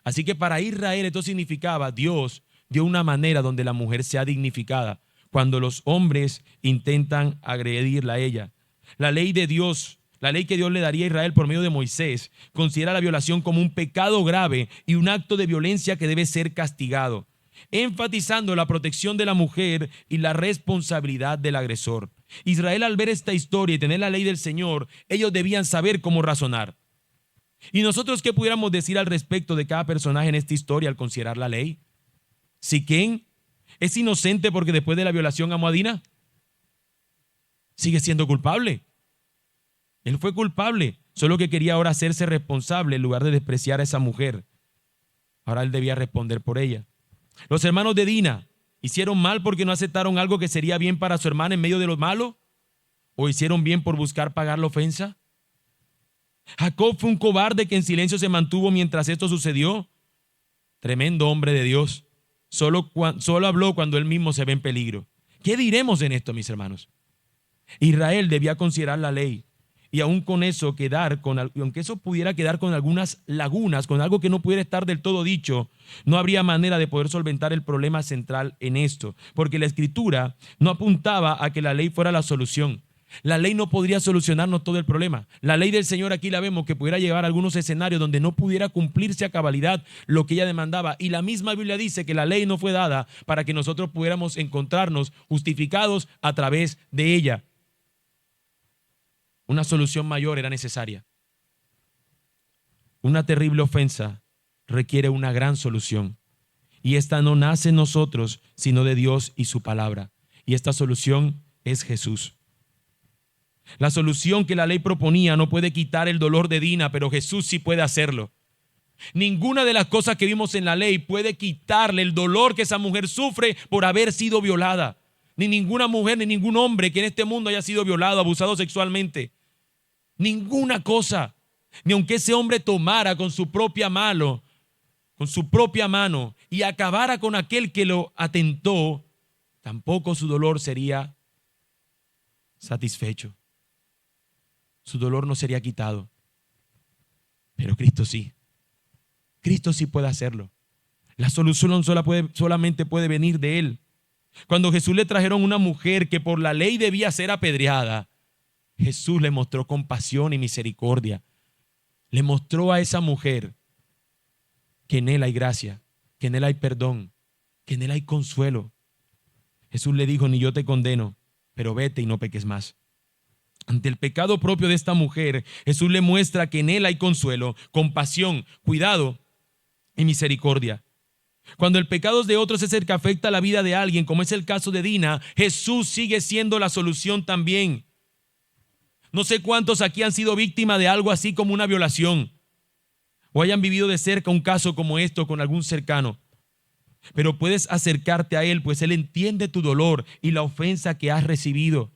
Así que para Israel esto significaba, Dios dio una manera donde la mujer sea dignificada cuando los hombres intentan agredirla a ella. La ley de Dios, la ley que Dios le daría a Israel por medio de Moisés, considera la violación como un pecado grave y un acto de violencia que debe ser castigado, enfatizando la protección de la mujer y la responsabilidad del agresor. Israel, al ver esta historia y tener la ley del Señor, ellos debían saber cómo razonar. ¿Y nosotros qué pudiéramos decir al respecto de cada personaje en esta historia al considerar la ley? Siquén es inocente porque después de la violación amó a Dina. Sigue siendo culpable. Él fue culpable, solo que quería ahora hacerse responsable en lugar de despreciar a esa mujer. Ahora él debía responder por ella. Los hermanos de Dina hicieron mal porque no aceptaron algo que sería bien para su hermana en medio de lo malo, o hicieron bien por buscar pagar la ofensa. Jacob fue un cobarde que en silencio se mantuvo mientras esto sucedió. Tremendo hombre de Dios. Solo habló cuando él mismo se ve en peligro. ¿Qué diremos en esto, mis hermanos? Israel debía considerar la ley y aún con eso aunque eso pudiera quedar con algunas lagunas, con algo que no pudiera estar del todo dicho, no habría manera de poder solventar el problema central en esto, porque la Escritura no apuntaba a que la ley fuera la solución. La ley no podría solucionarnos todo el problema. La ley del Señor aquí la vemos que pudiera llevar a algunos escenarios donde no pudiera cumplirse a cabalidad lo que ella demandaba. Y la misma Biblia dice que la ley no fue dada para que nosotros pudiéramos encontrarnos justificados a través de ella. Una solución mayor era necesaria. Una terrible ofensa requiere una gran solución. Y esta no nace en nosotros, sino de Dios y su palabra. Y esta solución es Jesús. La solución que la ley proponía no puede quitar el dolor de Dina, pero Jesús sí puede hacerlo. Ninguna de las cosas que vimos en la ley puede quitarle el dolor que esa mujer sufre por haber sido violada. ni ninguna mujer, ni ningún hombre que en este mundo haya sido violado, abusado sexualmente. Ninguna cosa. Ni aunque ese hombre tomara con su propia mano y acabara con aquel que lo atentó, tampoco su dolor sería satisfecho. Su dolor no sería quitado. Pero Cristo sí. Cristo sí puede hacerlo. La solución solamente puede venir de Él. Cuando Jesús le trajeron una mujer que por la ley debía ser apedreada, Jesús le mostró compasión y misericordia. Le mostró a esa mujer que en Él hay gracia, que en Él hay perdón, que en Él hay consuelo. Jesús le dijo: ni yo te condeno, pero vete y no peques más. Ante el pecado propio de esta mujer, Jesús le muestra que en Él hay consuelo, compasión, cuidado y misericordia. Cuando el pecado de otros es el que afecta la vida de alguien, como es el caso de Dina, Jesús sigue siendo la solución también. No sé cuántos aquí han sido víctimas de algo así como una violación, o hayan vivido de cerca un caso como esto con algún cercano. Pero puedes acercarte a Él, pues Él entiende tu dolor y la ofensa que has recibido.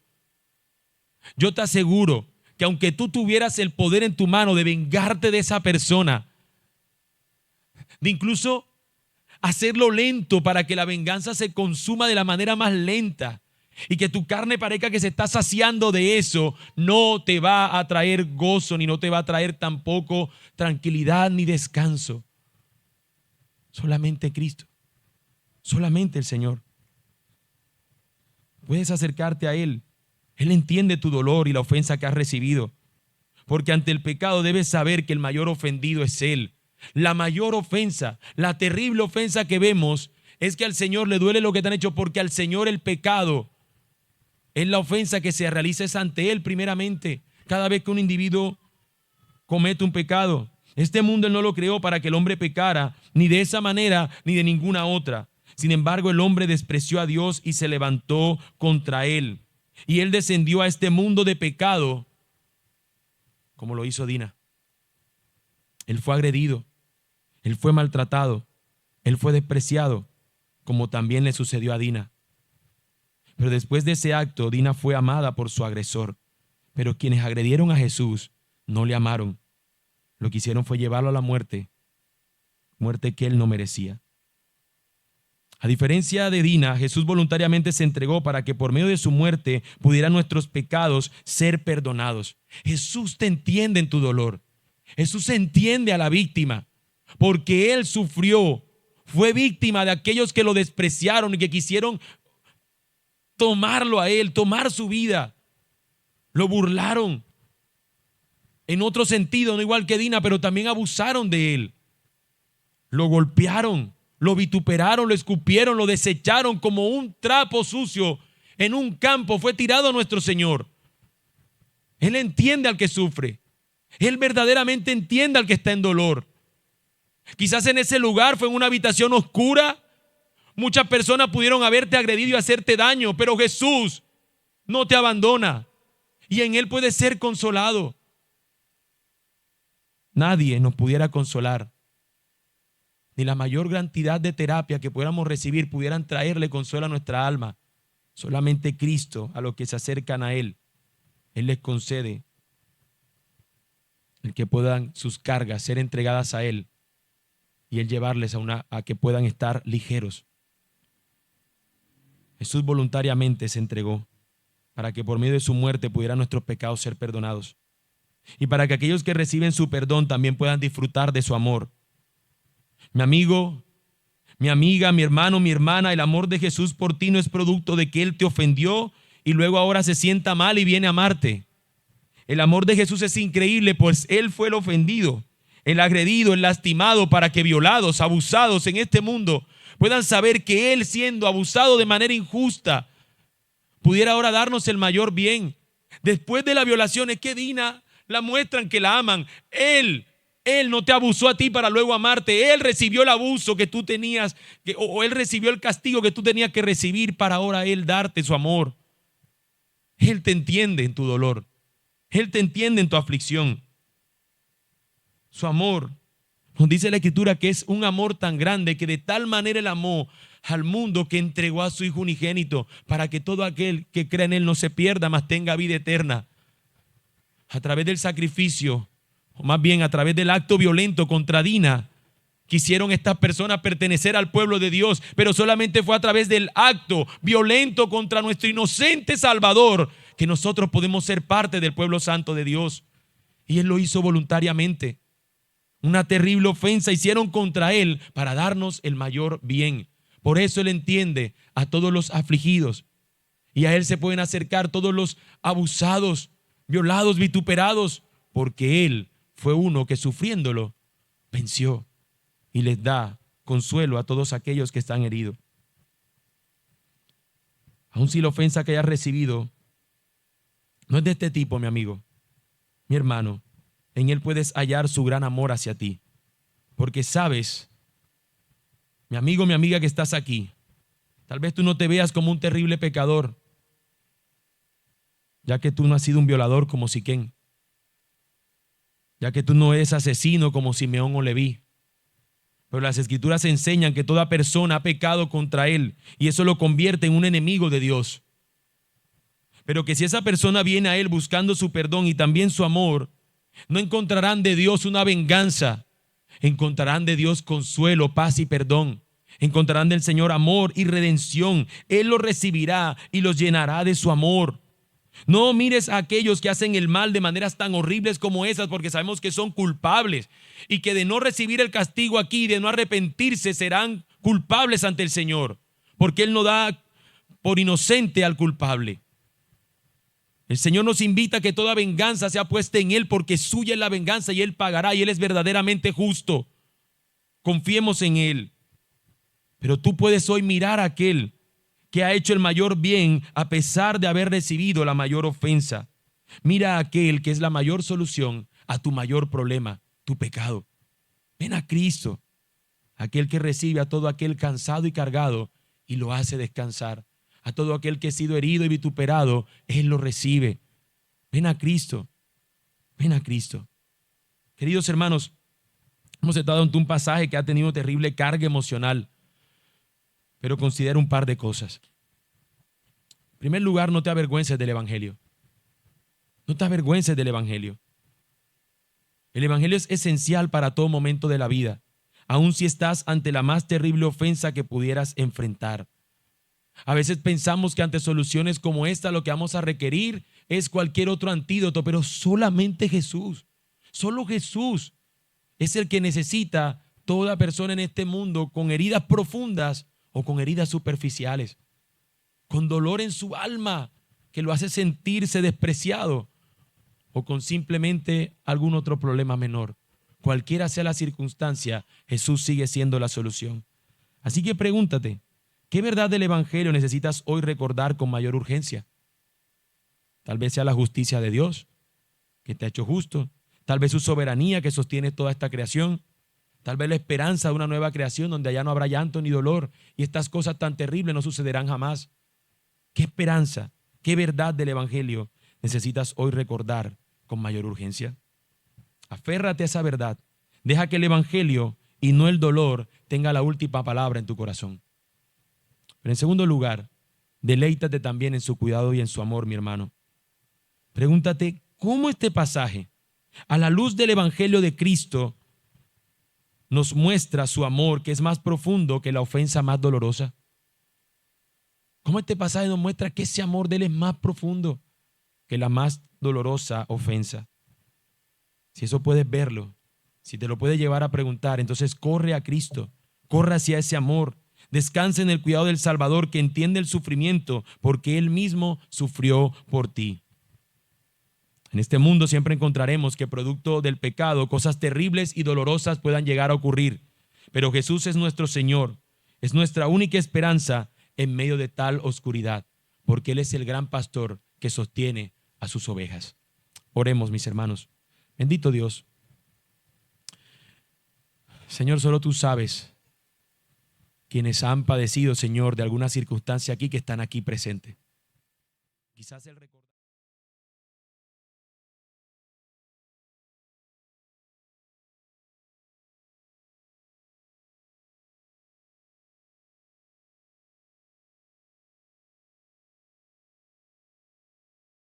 Yo te aseguro que aunque tú tuvieras el poder en tu mano de vengarte de esa persona, de incluso hacerlo lento para que la venganza se consuma de la manera más lenta y que tu carne parezca que se está saciando de eso, no te va a traer gozo, ni no te va a traer tampoco tranquilidad ni descanso. Solamente Cristo, solamente el Señor. Puedes acercarte a Él. Él entiende tu dolor y la ofensa que has recibido, porque ante el pecado debes saber que el mayor ofendido es Él. La mayor ofensa, la terrible ofensa que vemos es que al Señor le duele lo que te han hecho, porque al Señor el pecado es la ofensa que se realiza es ante Él primeramente. Cada vez que un individuo comete un pecado, este mundo Él no lo creó para que el hombre pecara, ni de esa manera ni de ninguna otra. Sin embargo, el hombre despreció a Dios y se levantó contra Él. Y Él descendió a este mundo de pecado, como lo hizo Dina. Él fue agredido, Él fue maltratado, Él fue despreciado, como también le sucedió a Dina. Pero después de ese acto, Dina fue amada por su agresor. Pero quienes agredieron a Jesús no le amaron. Lo que hicieron fue llevarlo a la muerte, muerte que Él no merecía. A diferencia de Dina, Jesús voluntariamente se entregó para que por medio de su muerte pudieran nuestros pecados ser perdonados. Jesús te entiende en tu dolor. Jesús entiende a la víctima, porque Él sufrió, fue víctima de aquellos que lo despreciaron y que quisieron tomarlo a Él, tomar su vida. Lo burlaron. En otro sentido, no igual que Dina, pero también abusaron de Él. Lo golpearon, lo vituperaron, lo escupieron, lo desecharon como un trapo sucio en un campo. Fue tirado a nuestro Señor. Él entiende al que sufre. Él verdaderamente entiende al que está en dolor. Quizás en ese lugar fue en una habitación oscura. Muchas personas pudieron haberte agredido y hacerte daño, pero Jesús no te abandona y en Él puedes ser consolado. Nadie nos pudiera consolar, ni la mayor cantidad de terapia que pudiéramos recibir pudieran traerle consuelo a nuestra alma. Solamente Cristo, a los que se acercan a Él, Él les concede el que puedan sus cargas ser entregadas a Él y Él llevarles a que puedan estar ligeros. Jesús voluntariamente se entregó para que por medio de su muerte pudieran nuestros pecados ser perdonados y para que aquellos que reciben su perdón también puedan disfrutar de su amor. Mi amigo, mi amiga, mi hermano, mi hermana, el amor de Jesús por ti no es producto de que Él te ofendió y luego ahora se sienta mal y viene a amarte. El amor de Jesús es increíble, pues Él fue el ofendido, el agredido, el lastimado, para que violados, abusados en este mundo puedan saber que Él, siendo abusado de manera injusta, pudiera ahora darnos el mayor bien. Después de la violación, es que Dina la muestran que la aman. Él no te abusó a ti para luego amarte. Él recibió el abuso que tú tenías, o Él recibió el castigo que tú tenías que recibir para ahora Él darte su amor. Él te entiende en tu dolor. Él te entiende en tu aflicción. Su amor, nos dice la Escritura que es un amor tan grande que de tal manera Él amó al mundo que entregó a su Hijo unigénito para que todo aquel que crea en Él no se pierda, mas tenga vida eterna. A través del sacrificio, o más bien a través del acto violento contra Dina, quisieron estas personas pertenecer al pueblo de Dios, pero solamente fue a través del acto violento contra nuestro inocente Salvador que nosotros podemos ser parte del pueblo santo de Dios. Y Él lo hizo voluntariamente. Una terrible ofensa hicieron contra Él para darnos el mayor bien. Por eso Él entiende a todos los afligidos, y a Él se pueden acercar todos los abusados, violados, vituperados, porque Él fue uno que sufriéndolo venció y les da consuelo a todos aquellos que están heridos. Aun si la ofensa que hayas recibido no es de este tipo, mi amigo, mi hermano, en Él puedes hallar su gran amor hacia ti. Porque sabes, mi amigo, mi amiga que estás aquí, tal vez tú no te veas como un terrible pecador, ya que tú no has sido un violador como Siquén, ya que tú no eres asesino como Simeón o Leví. Pero las Escrituras enseñan que toda persona ha pecado contra Él y eso lo convierte en un enemigo de Dios. Pero que si esa persona viene a Él buscando su perdón y también su amor, no encontrarán de Dios una venganza, encontrarán de Dios consuelo, paz y perdón. Encontrarán del Señor amor y redención. Él los recibirá y los llenará de su amor. No mires a aquellos que hacen el mal de maneras tan horribles como esas, porque sabemos que son culpables y que de no recibir el castigo aquí, de no arrepentirse, serán culpables ante el Señor, porque Él no da por inocente al culpable. El Señor nos invita a que toda venganza sea puesta en Él, porque suya es la venganza y Él pagará, y Él es verdaderamente justo. Confiemos en Él. Pero tú puedes hoy mirar a aquel que ha hecho el mayor bien a pesar de haber recibido la mayor ofensa. Mira a aquel que es la mayor solución a tu mayor problema, tu pecado. Ven a Cristo, aquel que recibe a todo aquel cansado y cargado y lo hace descansar. A todo aquel que ha sido herido y vituperado, Él lo recibe. Ven a Cristo, ven a Cristo. Queridos hermanos, hemos estado ante un pasaje que ha tenido terrible carga emocional, pero considera un par de cosas. En primer lugar, no te avergüences del Evangelio. No te avergüences del Evangelio. El Evangelio es esencial para todo momento de la vida, aun si estás ante la más terrible ofensa que pudieras enfrentar. A veces pensamos que ante soluciones como esta lo que vamos a requerir es cualquier otro antídoto, pero solamente Jesús, solo Jesús es el que necesita toda persona en este mundo con heridas profundas o con heridas superficiales, con dolor en su alma que lo hace sentirse despreciado o con simplemente algún otro problema menor. Cualquiera sea la circunstancia, Jesús sigue siendo la solución. Así que pregúntate, ¿qué verdad del Evangelio necesitas hoy recordar con mayor urgencia? Tal vez sea la justicia de Dios, que te ha hecho justo. Tal vez su soberanía que sostiene toda esta creación. Tal vez la esperanza de una nueva creación donde allá no habrá llanto ni dolor y estas cosas tan terribles no sucederán jamás. ¿Qué esperanza, qué verdad del Evangelio necesitas hoy recordar con mayor urgencia? Aférrate a esa verdad. Deja que el Evangelio y no el dolor tenga la última palabra en tu corazón. Pero en segundo lugar, deleítate también en su cuidado y en su amor, mi hermano. Pregúntate, ¿cómo este pasaje, a la luz del Evangelio de Cristo, nos muestra su amor que es más profundo que la ofensa más dolorosa? ¿Cómo este pasaje nos muestra que ese amor de Él es más profundo que la más dolorosa ofensa? Si eso puedes verlo, si te lo puedes llevar a preguntar, entonces corre a Cristo, corre hacia ese amor, descansa en el cuidado del Salvador que entiende el sufrimiento porque Él mismo sufrió por ti. En este mundo siempre encontraremos que producto del pecado cosas terribles y dolorosas puedan llegar a ocurrir, pero Jesús es nuestro Señor, es nuestra única esperanza en medio de tal oscuridad, porque Él es el gran pastor que sostiene a sus ovejas. Oremos, mis hermanos. Bendito Dios. Señor, solo tú sabes quienes han padecido, Señor, de alguna circunstancia aquí que están aquí presentes. Quizás el recordar